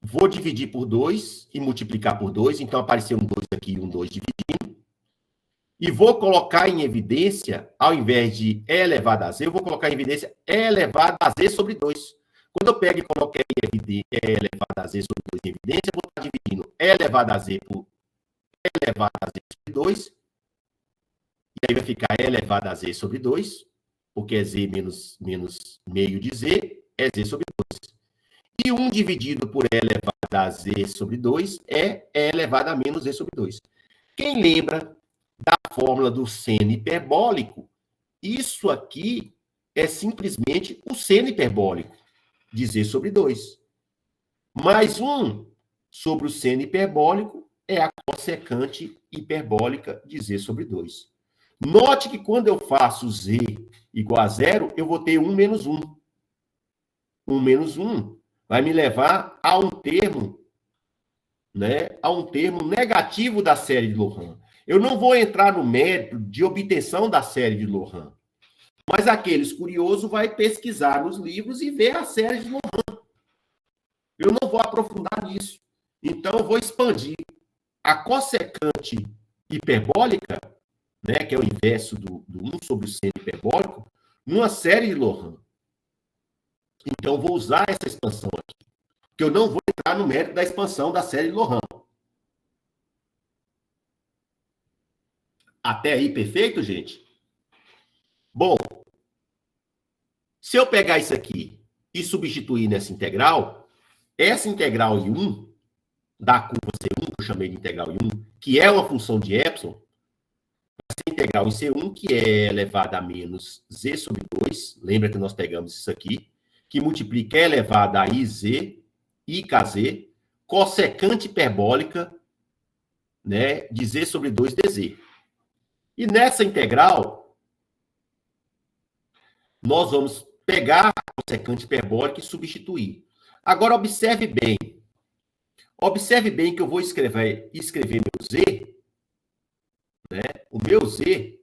vou dividir por 2 e multiplicar por 2, então apareceu um 2 aqui e um 2 dividindo. E vou colocar em evidência, ao invés de e elevado a z, eu vou colocar em evidência e elevado a z sobre 2. Quando eu pego e coloco e elevado a z sobre 2 em evidência, eu vou estar dividindo e elevado a z por e elevado a z sobre 2. E aí vai ficar e elevado a z sobre 2, porque é z menos meio de z, é z sobre 2. E 1 dividido por e elevado a z sobre 2 é e elevado a menos z sobre 2. Quem lembra da fórmula do seno hiperbólico, isso aqui é simplesmente o seno hiperbólico de z sobre 2. Mais 1 sobre o seno hiperbólico é a cossecante hiperbólica de z sobre 2. Note que quando eu faço z igual a 0, eu vou ter 1 menos 1. 1 menos 1 vai me levar a um termo, né, a um termo negativo da série de Loran. Eu não vou entrar no mérito de obtenção da série de Loran, mas aqueles curiosos vai pesquisar nos livros e ver a série de Loran. Eu não vou aprofundar nisso. Então, eu vou expandir a cossecante hiperbólica, né, que é o inverso do 1 sobre o seno hiperbólico, numa série de Loran. Então, eu vou usar essa expansão aqui, porque eu não vou entrar no mérito da expansão da série de Loran. Até aí, perfeito, gente? Bom, se eu pegar isso aqui e substituir nessa integral, essa integral em 1, da curva C1, que eu chamei de integral em 1, que é uma função de epsilon, essa integral em C1, que é elevada a menos z sobre 2, lembra que nós pegamos isso aqui, que multiplica é elevada a iz, ikz, cossecante hiperbólica, né, de z sobre 2 dz. E nessa integral, nós vamos pegar a cossecante hiperbólica e substituir. Agora, observe bem. Observe bem que eu vou escrever meu z, né? O meu z,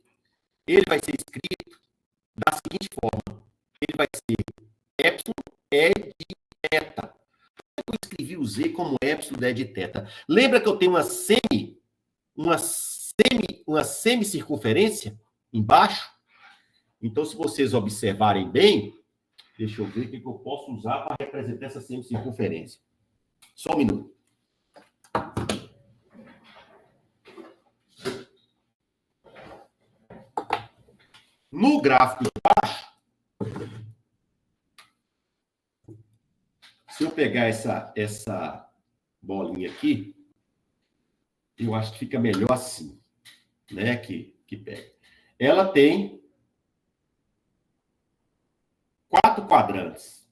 ele vai ser escrito da seguinte forma. Ele vai ser epsilon é de θ. Eu escrevi o z como epsilon é de θ. Lembra que eu tenho uma semicircunferência embaixo? Então, se vocês observarem bem, deixa eu ver o que eu posso usar para representar essa semicircunferência. Só um minuto. No gráfico de baixo, se eu pegar essa bolinha aqui, eu acho que fica melhor assim, né? Que pega. Ela tem 4 quadrantes.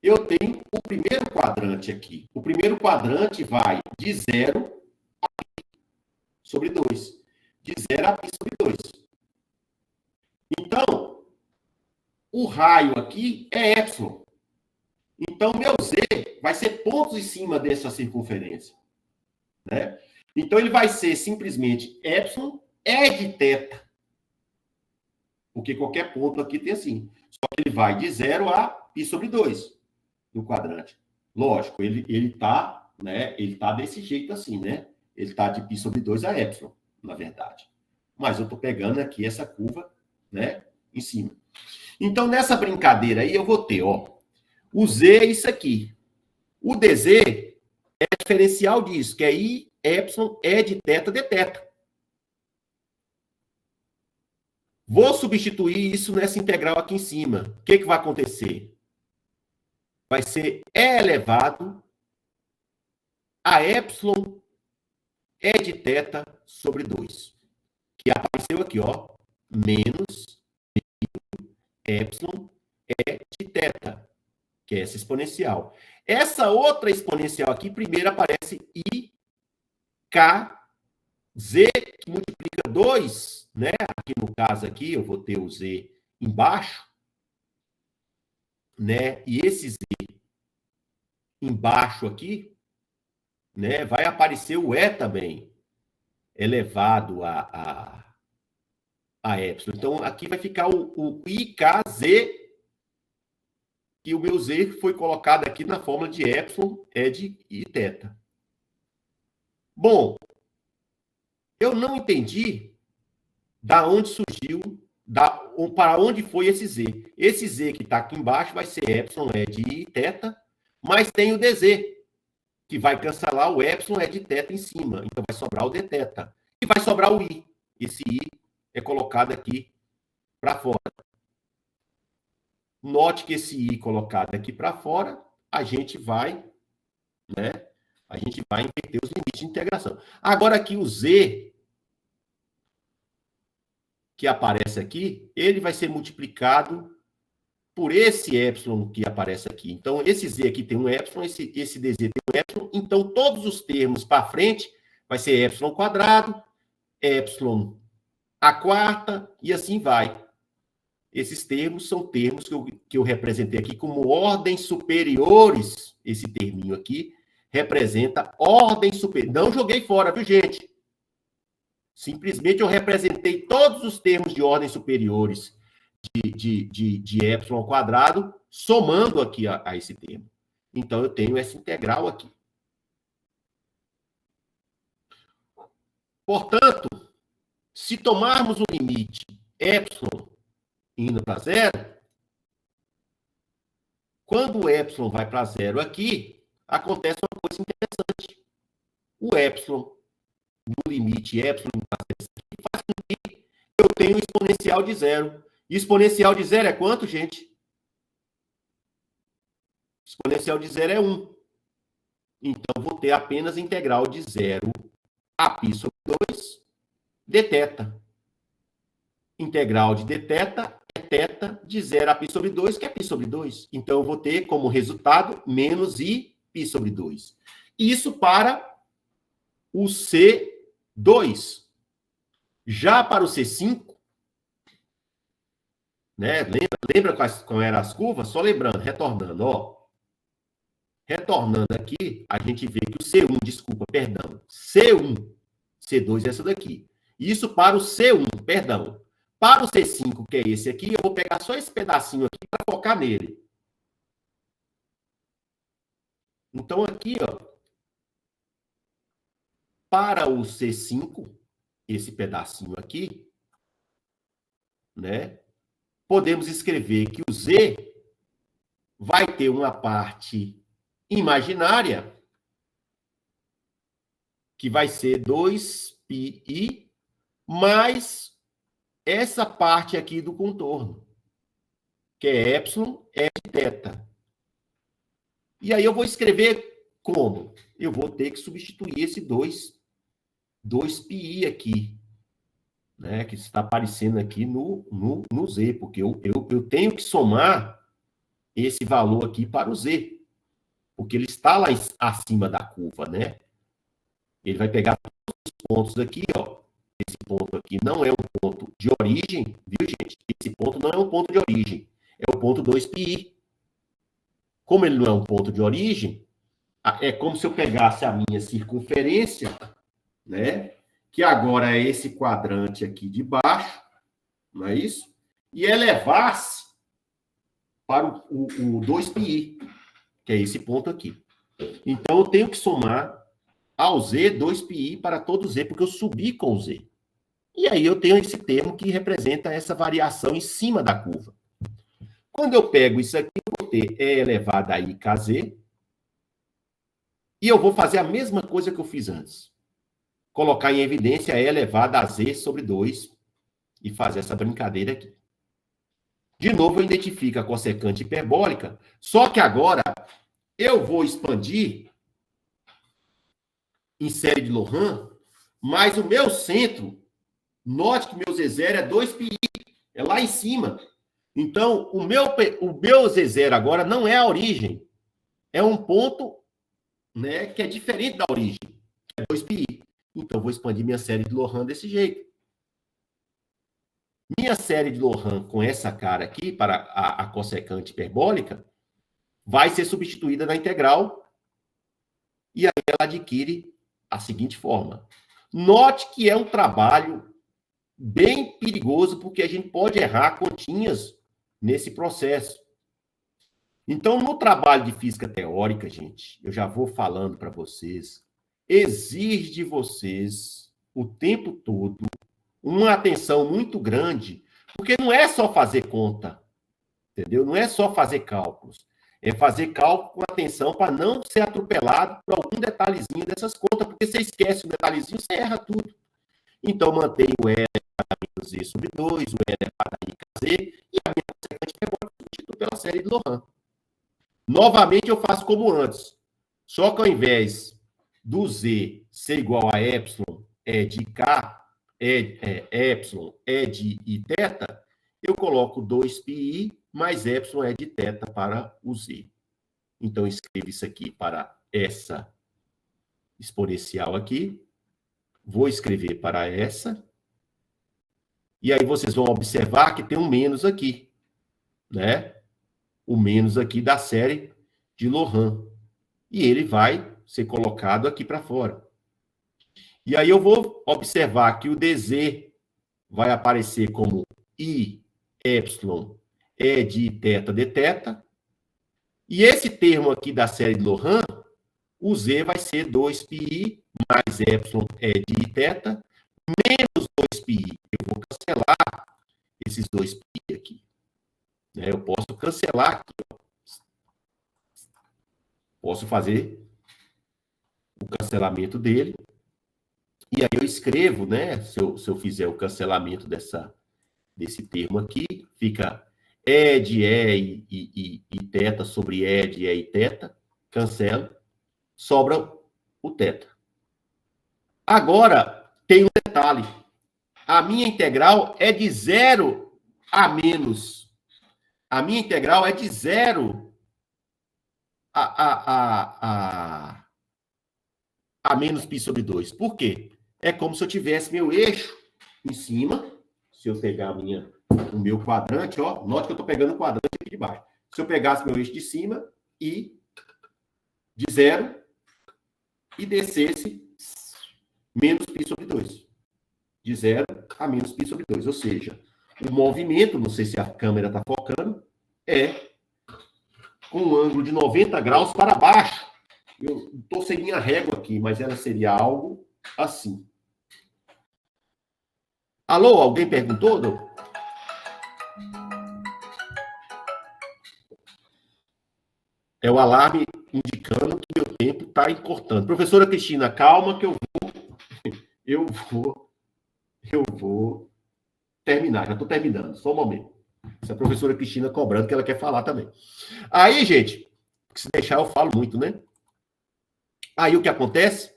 Eu tenho o primeiro quadrante aqui. O primeiro quadrante vai de 0 a π sobre 2. De 0 a π sobre 2. Então, o raio aqui é epsilon. Então, meu z vai ser pontos em cima dessa circunferência, né? Então, ele vai ser simplesmente epsilon é de θ. Porque qualquer ponto aqui tem assim. Só que ele vai de 0 a π sobre 2 no quadrante. Lógico, ele tá, né? Ele tá desse jeito assim, né? Ele tá de π sobre 2 a epsilon, na verdade. Mas eu tô pegando aqui essa curva, né? Em cima. Então, nessa brincadeira aí, eu vou ter, ó, o z é isso aqui. O dz é diferencial disso, que é i, epsilon, é de θ, dθ. Vou substituir isso nessa integral aqui em cima. O que vai acontecer? Vai ser e elevado a epsilon é de θ sobre 2. Que apareceu aqui, ó, menos epsilon é de θ, que é essa exponencial. Essa outra exponencial aqui, primeiro aparece I, K, Z, que multiplica 2, né? Aqui no caso aqui, eu vou ter o Z embaixo, né? E esse Z embaixo aqui, né? Vai aparecer o E também, elevado a epsilon. Então, aqui vai ficar o IKZ, e o meu Z foi colocado aqui na fórmula de epsilon é de θ. Bom, eu não entendi da onde surgiu, para onde foi esse Z. Esse Z que está aqui embaixo vai ser epsilon é de θ, mas tem o dz, que vai cancelar o epsilon é de θ em cima. Então, vai sobrar o dθ. E vai sobrar o I. Esse I é colocado aqui para fora. Note que esse I colocado aqui para fora, a gente vai, né? A gente vai inverter os limites de integração. Agora aqui o Z, que aparece aqui, ele vai ser multiplicado por esse epsilon que aparece aqui. Então, esse Z aqui tem um epsilon, esse dz tem um epsilon. Então, todos os termos para frente vai ser epsilon quadrado, epsilon a quarta, e assim vai. Esses termos são termos que eu representei aqui como ordens superiores. Esse terminho aqui representa ordem superior. Não joguei fora, viu, gente? Simplesmente eu representei todos os termos de ordem superiores de epsilon ao quadrado, somando aqui a esse termo. Então, eu tenho essa integral aqui. Portanto, se tomarmos o limite epsilon indo para zero, quando o epsilon vai para zero aqui, acontece uma coisa interessante. O epsilon, no limite epsilon para zero, faz com que eu tenha um exponencial de zero. E exponencial de zero é quanto, gente? Exponencial de zero é 1. Então, eu vou ter apenas integral de 0 a π sobre 2 dθ. Integral de dθ é θ de 0 a π sobre 2, que é π sobre 2. Então, eu vou ter como resultado menos i π sobre 2. Isso para o C2. Já para o C5, né? Lembra quais eram as curvas? Só lembrando, retornando, ó. Retornando aqui, a gente vê que o C1, desculpa, perdão, C1, C2 é essa daqui. Isso para o C1, perdão. Para o C5, que é esse aqui, eu vou pegar só esse pedacinho aqui para focar nele. Então, aqui, ó, para o C5, esse pedacinho aqui, né, podemos escrever que o Z vai ter uma parte imaginária, que vai ser 2πi, mais essa parte aqui do contorno, que é epsilon, é θ. E aí eu vou escrever como? Eu vou ter que substituir esse 2πi aqui, né, que está aparecendo aqui no Z, porque eu tenho que somar esse valor aqui para o Z, porque ele está lá acima da curva, né? Ele vai pegar todos os pontos aqui, ó. Esse ponto aqui não é um ponto de origem, viu, gente? Esse ponto não é um ponto de origem, é o ponto 2πi. Como ele não é um ponto de origem, é como se eu pegasse a minha circunferência, né? Que agora é esse quadrante aqui de baixo, não é isso? E elevasse para o 2πi, que é esse ponto aqui. Então, eu tenho que somar ao Z 2πi para todo Z, porque eu subi com o Z. E aí eu tenho esse termo que representa essa variação em cima da curva. Quando eu pego isso aqui, eu vou ter E elevado a IKZ, e eu vou fazer a mesma coisa que eu fiz antes. Colocar em evidência E elevado a Z sobre 2 e fazer essa brincadeira aqui. De novo, eu identifico a cossecante hiperbólica, só que agora eu vou expandir em série de Lohan, mas o meu centro, note que meu Z0 é 2πi, é lá em cima. Então, o meu Z0 agora não é a origem, é um ponto, né, que é diferente da origem, que é 2πi. Então, eu vou expandir minha série de Lohan desse jeito. Minha série de Lohan com essa cara aqui, para a cossecante hiperbólica, vai ser substituída na integral, e aí ela adquire a seguinte forma. Note que é um trabalho bem perigoso, porque a gente pode errar continhas nesse processo. Então, no trabalho de física teórica, gente, eu já vou falando para vocês, exige de vocês o tempo todo uma atenção muito grande, porque não é só fazer conta, entendeu? Não é só fazer cálculos. É fazer cálculo com atenção para não ser atropelado por algum detalhezinho dessas contas, porque você esquece um detalhezinho, você erra tudo. Então, mantenho o E elevado a menos Z sobre 2, o E elevado a IKZ, e a minha cossecante hiperbólica substitui pela série de Lohan. Novamente, eu faço como antes. Só que ao invés do Z ser igual a epsilon, é de K, epsilon é de Iθ, eu coloco 2πi mais epsilon é de θ para o Z. Então, escrevo isso aqui para essa exponencial aqui. Vou escrever para essa. E aí vocês vão observar que tem um menos aqui, né? O menos aqui da série de Lohan. E ele vai ser colocado aqui para fora. E aí eu vou observar que o dz vai aparecer como I epsilon é de θ dθ. E esse termo aqui da série de Lohan, o Z vai ser 2πi mais epsilon é de θ menos 2πi. Eu vou cancelar esses 2πi aqui. Eu posso cancelar aqui. Posso fazer o cancelamento dele. E aí eu escrevo, né? Se eu fizer o cancelamento desse termo aqui, fica E de E e θ sobre E de E e θ. Cancelo. sobra o θ. Agora, tem um detalhe. A minha integral é de 0 a menos. A minha integral é de 0 a menos π sobre 2. Por quê? É como se eu tivesse meu eixo em cima. Se eu pegar o meu quadrante, ó, note que eu estou pegando o quadrante aqui de baixo. Se eu pegasse meu eixo de cima e de 0 e descesse menos π sobre 2. De 0 a menos π sobre 2. Ou seja, o movimento, não sei se a câmera está focando, é com um ângulo de 90 graus para baixo. Eu estou sem minha régua aqui, mas ela seria algo assim. Alô, alguém perguntou, Dô? É o alarme indicando que meu tempo está encurtando. Professora Cristina, calma que eu vou terminar. Já estou terminando, só um momento. Essa professora Cristina cobrando que ela quer falar também. Aí, gente, se deixar eu falo muito, né? Aí o que acontece?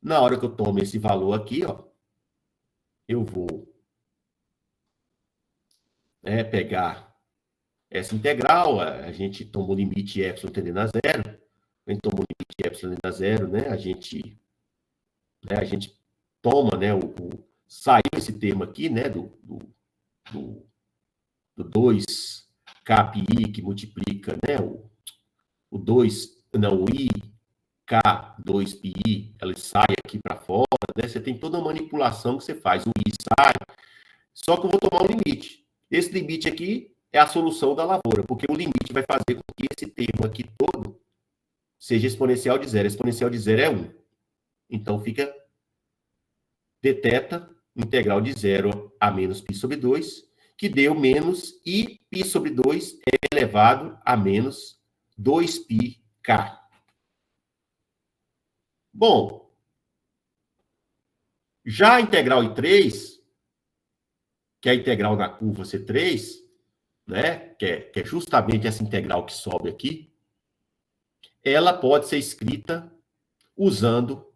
Na hora que eu tomo esse valor aqui, ó, eu vou pegar essa integral, a gente toma o limite epsilon tendendo a zero, a gente toma o limite epsilon tendendo a zero, né? A gente toma, né? Saiu esse termo aqui, né? Do 2kpi que multiplica, né? O i K2pi, ela sai aqui para fora, né? Você tem toda uma manipulação que você faz. O i sai, só que eu vou tomar um limite. Esse limite aqui é a solução da lavoura, porque o limite vai fazer com que esse termo aqui todo seja exponencial de zero. A exponencial de zero é 1. Então, fica dθ integral de 0 a menos π sobre 2, que deu menos i π sobre 2 elevado a menos 2πk. Bom, já a integral I3, que é a integral na curva C3, né, que é justamente essa integral que sobe aqui, ela pode ser escrita usando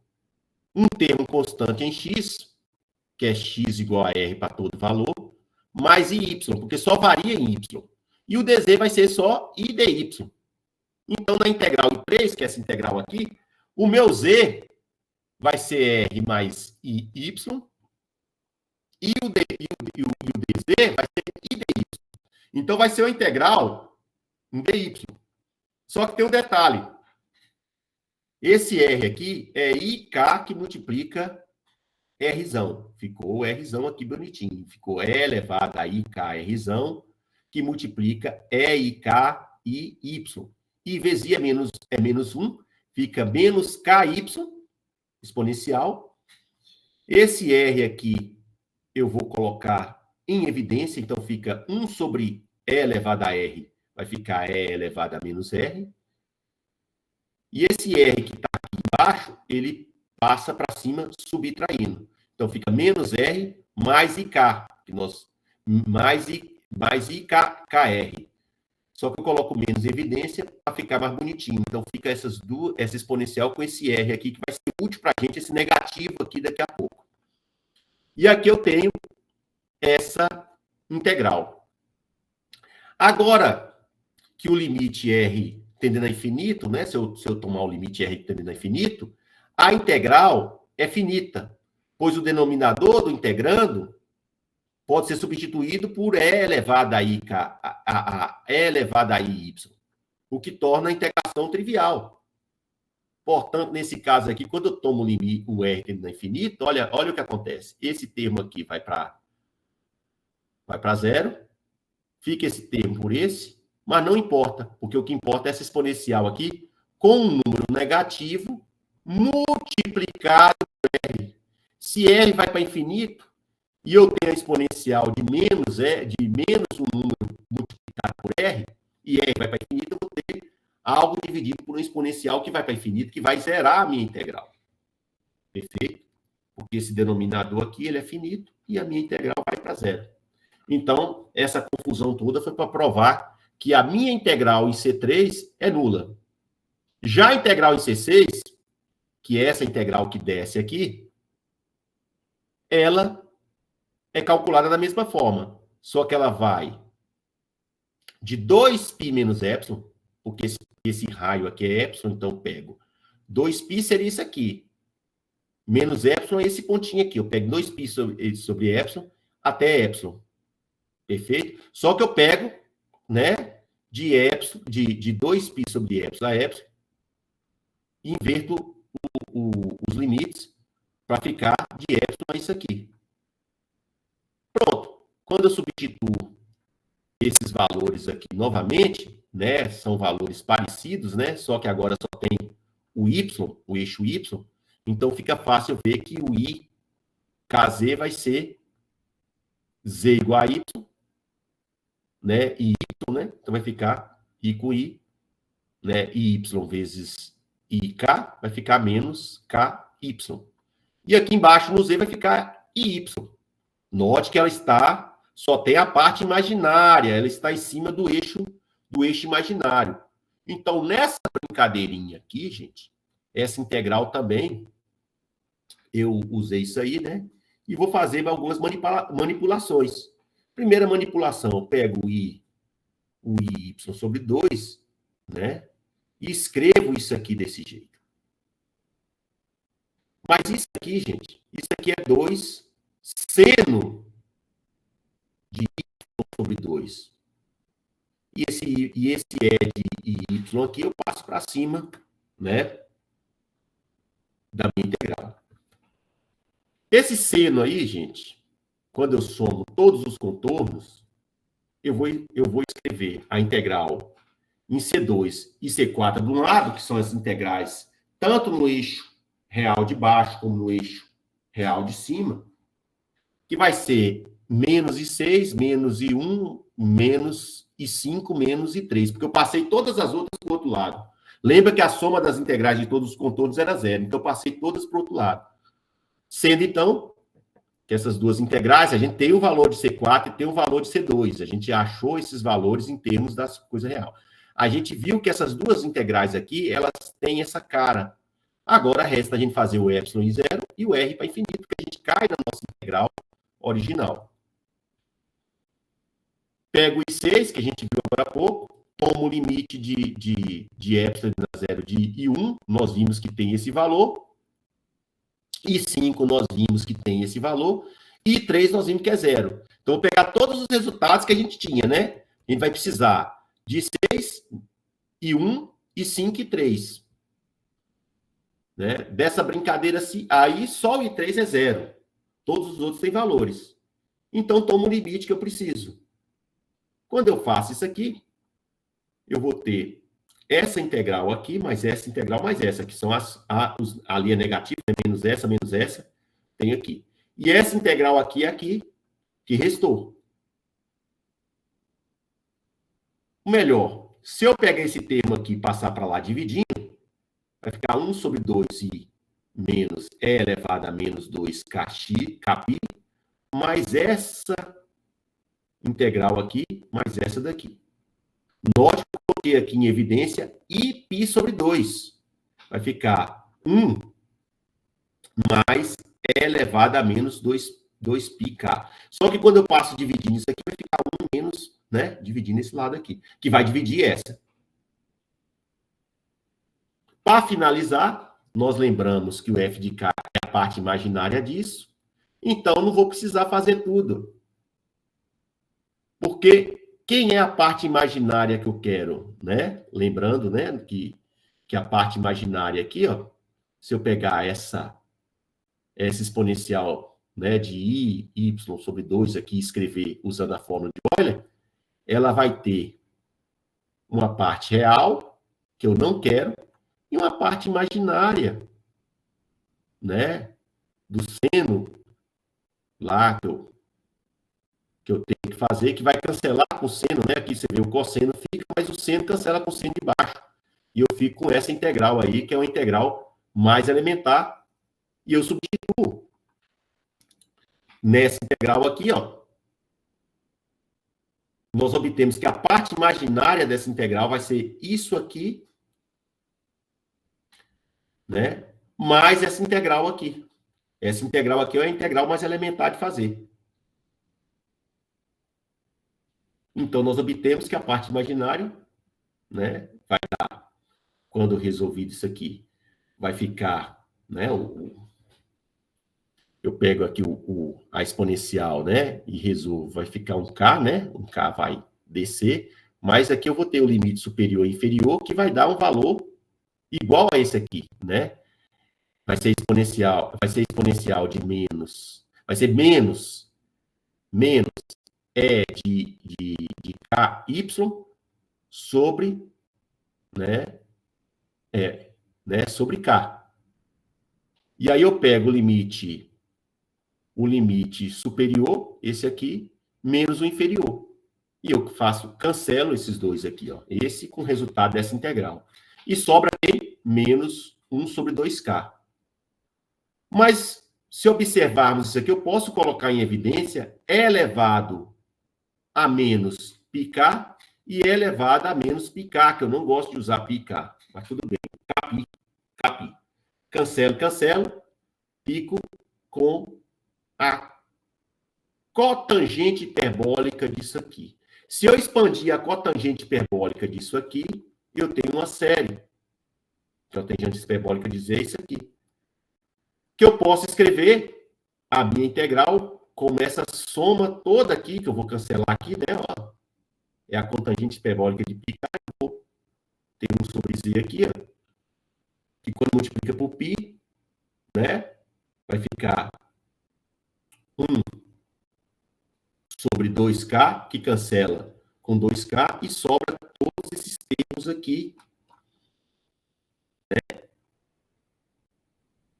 um termo constante em x, que é x igual a r para todo valor, mais y, porque só varia em y. E o dz vai ser só i dy. Então, na integral I3, que é essa integral aqui, o meu z vai ser r mais i y, e o dz vai ser i dy. Então, vai ser uma integral em dy. Só que tem um detalhe. Esse r aqui é ik que multiplica rzão. Ficou rzão aqui bonitinho. Ficou e elevado a ik rzão, que multiplica eik e y. E vezes i é menos 1, fica menos ky exponencial. Esse r aqui eu vou colocar em evidência, então fica 1 sobre e elevado a r, vai ficar e elevado a menos r. E esse r que está aqui embaixo, ele passa para cima subtraindo. Então fica menos r mais ik, mais ikkr. Só que eu coloco menos em evidência para ficar mais bonitinho. Então, fica essa exponencial com esse R aqui, que vai ser útil para a gente, esse negativo aqui daqui a pouco. E aqui eu tenho essa integral. Agora que o limite R tendendo a infinito, né? Se eu tomar o limite R tendendo a infinito, a integral é finita, pois o denominador do integrando pode ser substituído por e elevado a i y, o que torna a integração trivial. Portanto, nesse caso aqui, quando eu tomo o r tendendo a infinito, olha o que acontece. Esse termo aqui vai para zero, fica esse termo por esse, mas não importa, porque o que importa é essa exponencial aqui com um número negativo multiplicado por r. Se r vai para infinito, e eu tenho a exponencial de menos um número multiplicado por r, e r vai para infinito, eu vou ter algo dividido por um exponencial que vai para infinito, que vai zerar a minha integral. Perfeito? Porque esse denominador aqui ele é finito e a minha integral vai para zero. Então, essa confusão toda foi para provar que a minha integral em C3 é nula. Já a integral em C6, que é essa integral que desce aqui, ela é calculada da mesma forma, só que ela vai de 2π menos epsilon, porque esse raio aqui é epsilon, então eu pego 2π seria isso aqui, menos epsilon é esse pontinho aqui, eu pego 2π sobre epsilon até epsilon, perfeito? Só que eu pego, né, de epsilon, de 2π sobre epsilon a epsilon, e inverto os limites para ficar de epsilon a isso aqui. Pronto. Quando eu substituo esses valores aqui novamente, né, são valores parecidos, né, só que agora só tem o y, o eixo y, então fica fácil ver que o i kz vai ser z igual a y, né, e y, né, então vai ficar i com i, né, e y vezes ik vai ficar menos ky. E aqui embaixo no z vai ficar iy. Note que ela só tem a parte imaginária, ela está em cima do eixo imaginário. Então, nessa brincadeirinha aqui, gente, essa integral também, eu usei isso aí, né? E vou fazer algumas manipulações. Primeira manipulação, eu pego o y sobre 2, né? E escrevo isso aqui desse jeito. Mas isso aqui, gente, isso aqui é 2 seno de y sobre 2. E esse é de y aqui, eu passo para cima, né, da minha integral. Esse seno aí, gente, quando eu somo todos os contornos, eu vou escrever a integral em C2 e C4 de um lado, que são as integrais tanto no eixo real de baixo como no eixo real de cima, que vai ser menos I6, menos I1, menos I5, menos I3, porque eu passei todas as outras para o outro lado. Lembra que a soma das integrais de todos os contornos era zero, então eu passei todas para o outro lado. Sendo, então, que essas duas integrais, a gente tem o valor de C4 e tem o valor de C2. A gente achou esses valores em termos das coisas real. A gente viu que essas duas integrais aqui, elas têm essa cara. Agora resta a gente fazer o epsilon em zero e o r para infinito, que a gente cai na nossa integral original. Pego o I6, que a gente viu agora há pouco, tomo o limite de epsilon a zero de I1, nós vimos que tem esse valor. I5 nós vimos que tem esse valor. I3 nós vimos que é zero. Então, vou pegar todos os resultados que a gente tinha, né? A gente vai precisar de 6, I1, I5 e 3. Né? Dessa brincadeira, aí só o I3 é zero. Todos os outros têm valores. Então, tomo o limite que eu preciso. Quando eu faço isso aqui, eu vou ter essa integral aqui, mais essa integral, mais essa, que são a linha negativa, né? menos essa, tem aqui. E essa integral aqui é aqui, que restou. O melhor, se eu pegar esse termo aqui e passar para lá dividindo, vai ficar 1 sobre 2i menos e elevado a menos 2 capi, mais essa integral aqui, mais essa daqui. Note que eu coloquei aqui em evidência iπ sobre 2. Vai ficar 1 mais e elevado a menos 2πk. Só que quando eu passo dividindo isso aqui, vai ficar 1 menos, né? Dividindo esse lado aqui, que vai dividir essa. Para finalizar, nós lembramos que o f de k é a parte imaginária disso. Então, não vou precisar fazer tudo. Porque quem é a parte imaginária que eu quero, né? Lembrando, né, que a parte imaginária aqui, ó, se eu pegar essa exponencial, né, de y sobre 2 aqui e escrever usando a fórmula de Euler, ela vai ter uma parte real, que eu não quero, e uma parte imaginária, né, do seno lá que eu tenho que fazer, que vai cancelar com o seno, né? Aqui você vê o cosseno fica, mas o seno cancela com o seno de baixo. E eu fico com essa integral aí, que é uma integral mais elementar, e eu substituo nessa integral aqui, ó. Nós obtemos que a parte imaginária dessa integral vai ser isso aqui né? Mais essa integral aqui. Essa integral aqui é a integral mais elementar de fazer. Então, nós obtemos que a parte imaginária, né, vai dar, quando resolvido isso aqui, vai ficar, né, eu pego aqui a exponencial, né, e resolvo, vai ficar um K, né, um K vai descer, mas aqui eu vou ter o limite superior e inferior, que vai dar um valor igual a esse aqui, né? Vai ser exponencial de menos, vai ser menos de KY sobre, sobre K. E aí eu pego o limite superior, esse aqui, menos o inferior. E eu cancelo esses dois aqui, ó, esse com o resultado dessa integral. E sobra aí menos 1 sobre 2K. Mas, se observarmos isso aqui, eu posso colocar em evidência E elevado a menos πk e E elevado a menos πk, que eu não gosto de usar πk, mas tudo bem. Kpi. Cancelo, fico com a cotangente hiperbólica disso aqui. Se eu expandir a cotangente hiperbólica disso aqui, eu tenho uma série. Cotangente hiperbólica dizer isso aqui. Que eu posso escrever a minha integral como essa soma toda aqui, que eu vou cancelar aqui, né? Ó, é a cotangente hiperbólica de π, tem 1 sobre z aqui, ó, que quando multiplica por π, né, vai ficar 1 sobre 2k, que cancela com 2k, e sobra todos esses termos aqui, né?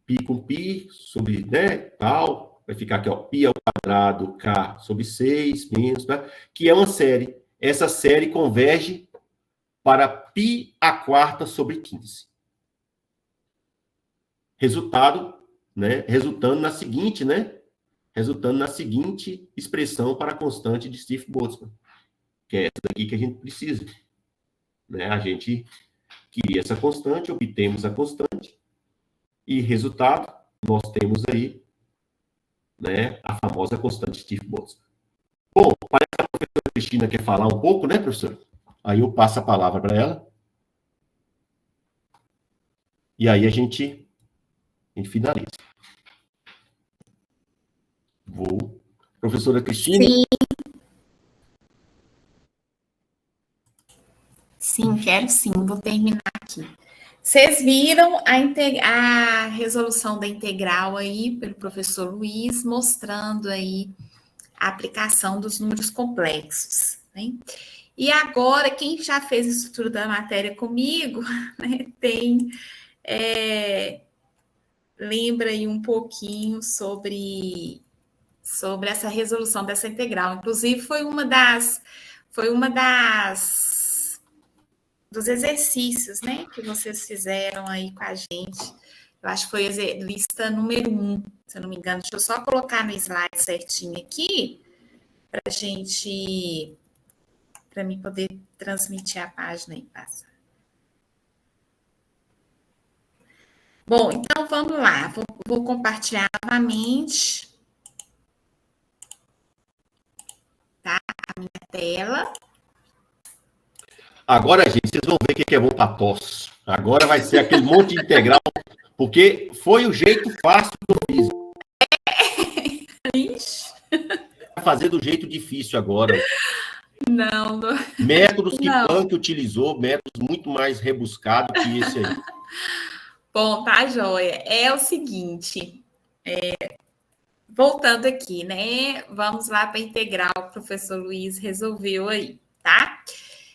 Π com π sobre, né, tal, vai ficar aqui, ó, π ao quadrado, k sobre 6, menos, né, que é uma série. Essa série converge para π à quarta sobre 15. Resultando na seguinte, né, expressão para a constante de Stieff-Boltzmann, que é essa daqui que a gente precisa, né? A gente queria essa constante, obtemos a constante, e resultado, nós temos aí, né, a famosa constante Stieff-Boltzmann. Bom, parece que a professora Cristina quer falar um pouco, né, professor? Aí eu passo a palavra para ela. E aí a gente finaliza. Professora Cristina? Sim. Sim, quero sim. Vou terminar aqui. Vocês viram a resolução da integral aí pelo professor Luiz, mostrando aí a aplicação dos números complexos, né? E agora, quem já fez o estudo da matéria comigo, né, lembra aí um pouquinho sobre essa resolução dessa integral. Inclusive, foi uma dos exercícios, né, que vocês fizeram aí com a gente. Eu acho que foi lista número 1, se eu não me engano. Deixa eu só colocar no slide certinho aqui, para mim poder transmitir a página e passar. Bom, então vamos lá. Vou compartilhar novamente, tá? A minha tela. Agora, gente, vocês vão ver o que é bom para tosse. Agora vai ser aquele monte de integral, porque foi o jeito fácil que eu fiz. Vai fazer do jeito difícil agora. Não. Métodos que Planck utilizou, métodos muito mais rebuscados que esse aí. Bom, tá, joia. É o seguinte, voltando aqui, né? Vamos lá para a integral que o professor Luiz resolveu aí, tá?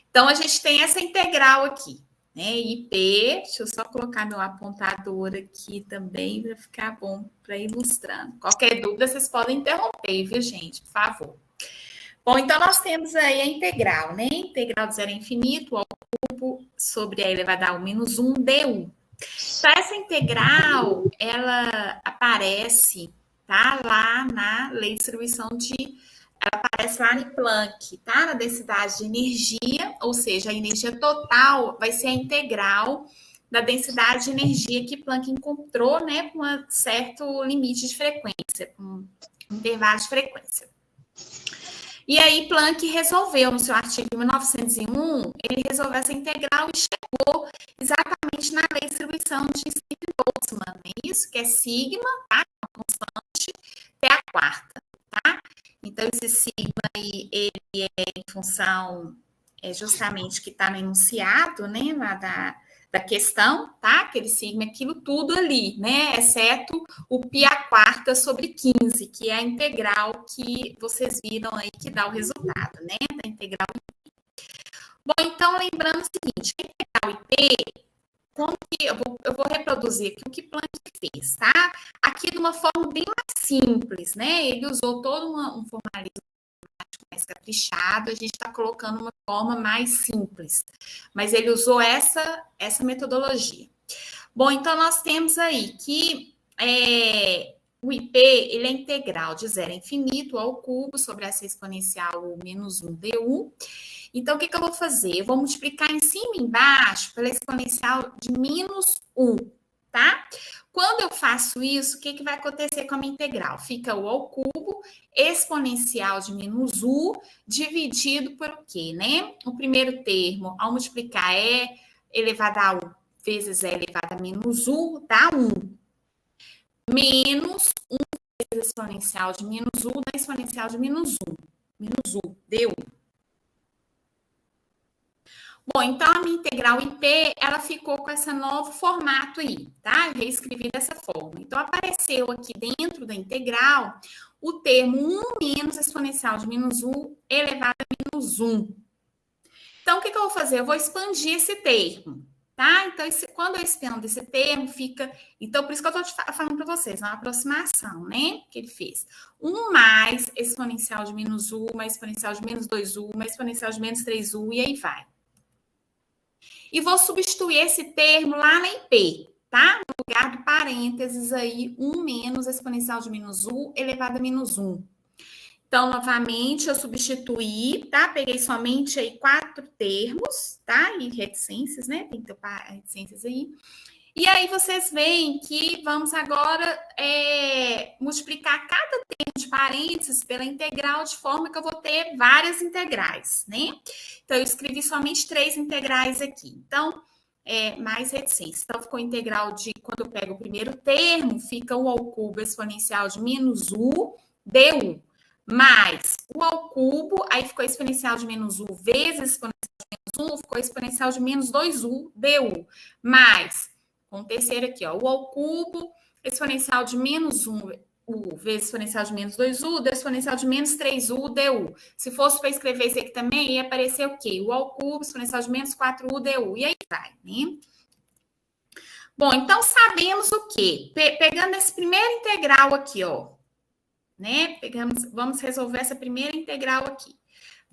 Então, a gente tem essa integral aqui, né? IP, deixa eu só colocar meu apontador aqui também, para ficar bom para ir ilustrando. Qualquer dúvida, vocês podem interromper, viu, gente? Por favor. Bom, então, nós temos aí a integral, né? Integral de 0 a infinito, ao cubo, sobre a elevada ao menos 1 du. Então, essa integral, ela aparece, tá? Lá na lei de distribuição ela aparece lá em Planck, tá? Na densidade de energia, ou seja, a energia total vai ser a integral da densidade de energia que Planck encontrou, né, com um certo limite de frequência, com um intervalo de frequência. E aí Planck resolveu, no seu artigo de 1901, ele resolveu essa integral e chegou exatamente na lei de distribuição de Stevens-Boltzmann, é isso? Que é sigma, tá? Uma constante, até a quarta, tá? Então, esse sigma aí, ele é em função, justamente que está no enunciado, né, lá da questão, tá? Aquele sigma, aquilo tudo ali, né? Exceto o π² sobre 15, que é a integral que vocês viram aí que dá o resultado, né? Da integral IP. Bom, então, lembrando o seguinte, a integral IP, como que eu vou reproduzir aqui o que Planck fez, tá? Aqui de uma forma bem mais simples, né? Ele usou todo um formalismo mais caprichado, a gente está colocando uma forma mais simples, mas ele usou essa metodologia. Bom, então nós temos aí que o IP, ele é integral de 0 a infinito ao cubo sobre essa exponencial menos 1 du. Então, o que eu vou fazer? Eu vou multiplicar em cima e embaixo pela exponencial de menos 1, tá? Quando eu faço isso, o que vai acontecer com a minha integral? Fica u ao cubo, exponencial de menos u, dividido por o quê, né? O primeiro termo, ao multiplicar, é elevado a u vezes é elevado a menos u, dá 1. Menos 1 vezes exponencial de menos u da exponencial de menos 1. Menos u, deu. Bom, então a minha integral IP, ela ficou com esse novo formato aí, tá? Eu reescrevi dessa forma. Então, apareceu aqui dentro da integral o termo 1 menos exponencial de menos 1 elevado a menos 1. Então, o que eu vou fazer? Eu vou expandir esse termo, tá? Então, quando eu expando esse termo, fica... Então, por isso que eu estou falando para vocês, é uma aproximação, né? Que ele fez. 1 mais exponencial de menos 1, mais exponencial de menos 2u, mais exponencial de menos 3u, e aí vai. E vou substituir esse termo lá na IP, tá? No lugar do parênteses aí, 1 menos exponencial de menos u elevado a menos 1. Então, novamente, eu substituí, tá? Peguei somente aí 4 termos, tá? E reticências, né? Tem que ter reticências aí. E aí, vocês veem que vamos agora multiplicar cada termo de parênteses pela integral, de forma que eu vou ter várias integrais, né? Então, eu escrevi somente 3 integrais aqui. Então, mais reticência. Então, ficou integral de, quando eu pego o primeiro termo, fica u ao cubo exponencial de menos u du, mais u ao cubo, aí ficou exponencial de menos u vezes exponencial de menos 1, ficou exponencial de menos 2u du, mais... Com o terceiro aqui, ó, u ao cubo, exponencial de menos 1, u, vezes exponencial de menos 2u, deu exponencial de menos 3u, du. Se fosse para escrever isso aqui também, ia aparecer o quê? U ao cubo, exponencial de menos 4u, du. E aí vai, né? Bom, então, sabemos o quê? Pegando esse primeiro integral aqui, ó, né? Vamos resolver essa primeira integral aqui.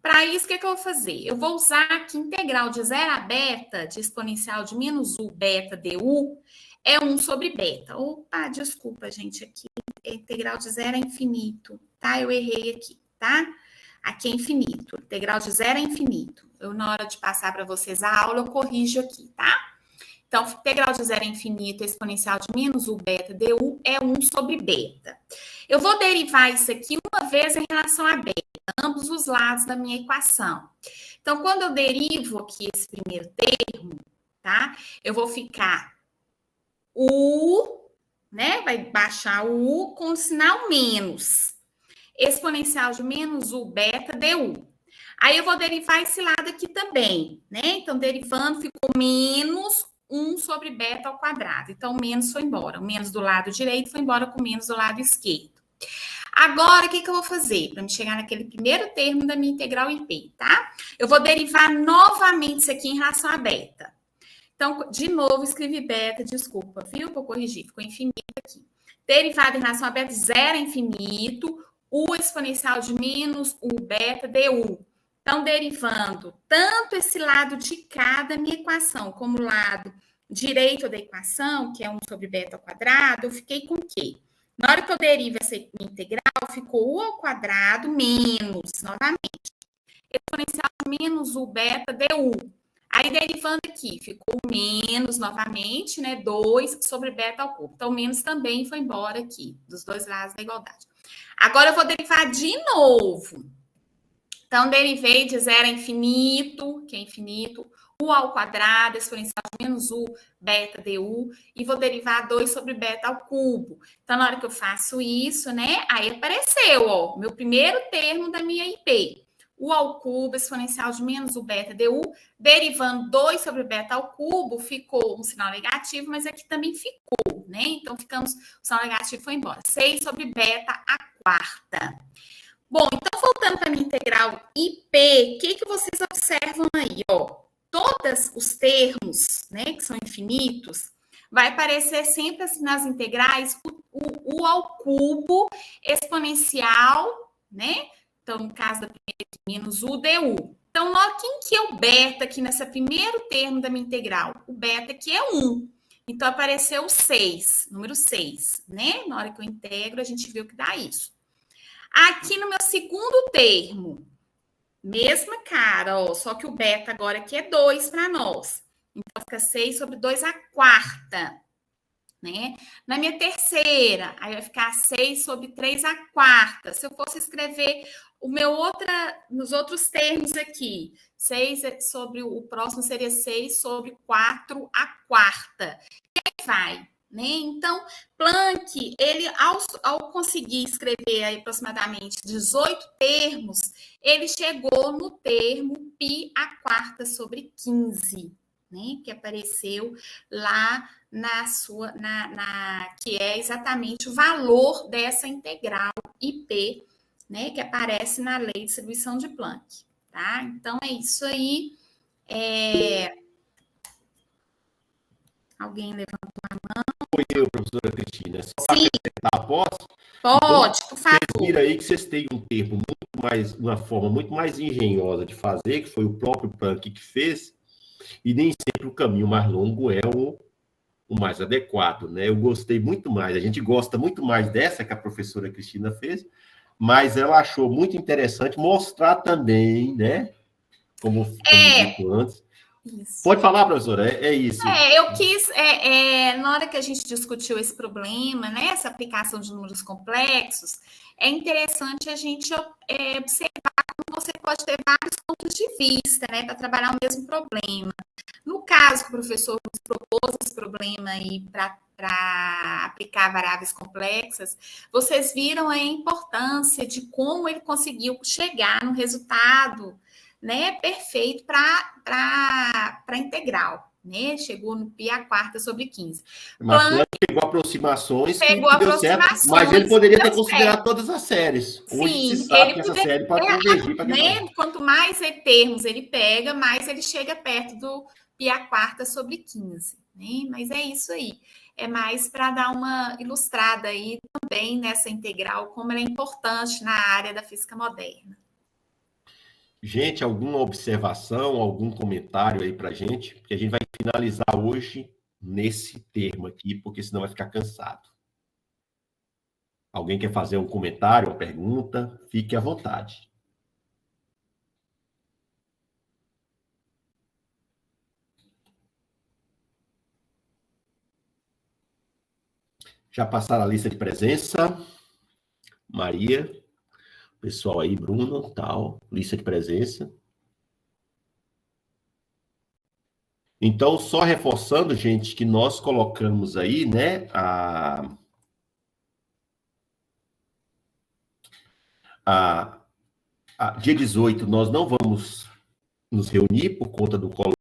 Para isso, o que eu vou fazer? Eu vou usar aqui integral de 0 a beta, de exponencial de menos u beta du, é 1 sobre beta. Opa, desculpa, gente, aqui é integral de 0 a infinito, tá? Eu errei aqui, tá? Aqui é infinito, integral de 0 a infinito. Eu, na hora de passar para vocês a aula, eu corrijo aqui, tá? Então, integral de 0 a infinito, exponencial de menos u beta du, é 1 sobre beta. Eu vou derivar isso aqui uma vez em relação a beta, ambos os lados da minha equação. Então, quando eu derivo aqui esse primeiro termo, tá? Eu vou ficar u, né? Vai baixar o u com o sinal menos. Exponencial de menos u beta du. Aí, eu vou derivar esse lado aqui também, né? Então, derivando, ficou menos 1 sobre beta ao quadrado. Então, o menos foi embora. O menos do lado direito foi embora com o menos do lado esquerdo. Agora, o que eu vou fazer? Para me chegar naquele primeiro termo da minha integral IP, tá? Eu vou derivar novamente isso aqui em relação a beta. Então, de novo, escrevi beta, desculpa, viu? Vou corrigir, ficou infinito aqui. Derivado em relação a beta, 0 a infinito, u exponencial de menos u beta du. Então, derivando tanto esse lado de cá da minha equação, como o lado direito da equação, que é 1 sobre beta ao quadrado, eu fiquei com o quê? Na hora que eu derivo essa integral, ficou u ao quadrado menos, novamente, exponencial de menos u beta du. Aí, derivando aqui, ficou menos novamente, né? 2 sobre beta ao cubo. Então, menos também foi embora aqui, dos dois lados da igualdade. Agora, eu vou derivar de novo. Então, derivei de 0 a infinito, que é infinito, u ao quadrado, exponencial de menos u, beta du, e vou derivar 2 sobre beta ao cubo. Então, na hora que eu faço isso, né? Aí apareceu, ó, meu primeiro termo da minha IP. U ao cubo, exponencial de menos u, beta du, derivando 2 sobre beta ao cubo, ficou um sinal negativo, mas aqui também ficou, né? Então, ficamos, o sinal negativo foi embora. 6 sobre beta à quarta. Bom, então, voltando para a minha integral IP, o que vocês observam aí, ó? Todos os termos, né, que são infinitos, vai aparecer sempre assim nas integrais o U ao cubo exponencial, né? Então, no caso da primeira, menos U du. Então, quem que é o beta aqui nesse primeiro termo da minha integral? O beta aqui é 1. Então, apareceu o 6, número 6, né? Na hora que eu integro, a gente viu que dá isso. Aqui no meu segundo termo, mesma cara, ó, só que o beta agora aqui é 2 para nós. Então, fica 6 sobre 2 à quarta, né? Na minha terceira, aí vai ficar 6 sobre 3 à quarta. Se eu fosse escrever nos outros termos aqui, 6 sobre o próximo seria 6 sobre 4 à quarta. E aí vai. Né? Então, Planck, ele, ao conseguir escrever aí, aproximadamente 18 termos, ele chegou no termo π à quarta sobre 15, né? Que apareceu lá que é exatamente o valor dessa integral IP, né? Que aparece na lei de distribuição de Planck. Tá? Então, é isso aí. Alguém levantou a mão? Foi eu, professora Cristina. Só para acrescentar, posso? Pode, então, por favor. Vocês viram aí que vocês têm um termo muito mais, uma forma muito mais engenhosa de fazer, que foi o próprio Planck que fez, e nem sempre o caminho mais longo é o mais adequado, né? Eu gostei muito mais, a gente gosta muito mais dessa que a professora Cristina fez, mas ela achou muito interessante mostrar também, né? Como dito antes. Isso. Pode falar, professora, é isso. Eu quis, na hora que a gente discutiu esse problema, né, essa aplicação de números complexos, é interessante a gente observar como você pode ter vários pontos de vista, né, para trabalhar o mesmo problema. No caso que o professor nos propôs esse problema aí para aplicar variáveis complexas, vocês viram a importância de como ele conseguiu chegar no resultado, né, perfeito para integral, né? Chegou no π à quarta sobre 15. Mas Planck pegou aproximações que deu certo, mas ele poderia ter considerado todas as séries. Hoje Sim, se sabe que essa série pode convergir para né? Quanto mais termos ele pega, mais ele chega perto do π à quarta sobre 15. Né? Mas é isso aí. É mais para dar uma ilustrada aí também nessa integral, como ela é importante na área da física moderna. Gente, alguma observação, algum comentário aí para a gente? Porque a gente vai finalizar hoje nesse termo aqui, porque senão vai ficar cansado. Alguém quer fazer um comentário, uma pergunta? Fique à vontade. Já passaram a lista de presença? Maria, pessoal aí, Bruno, tal, lista de presença. Então, só reforçando, gente, que nós colocamos aí, né, dia 18, nós não vamos nos reunir por conta do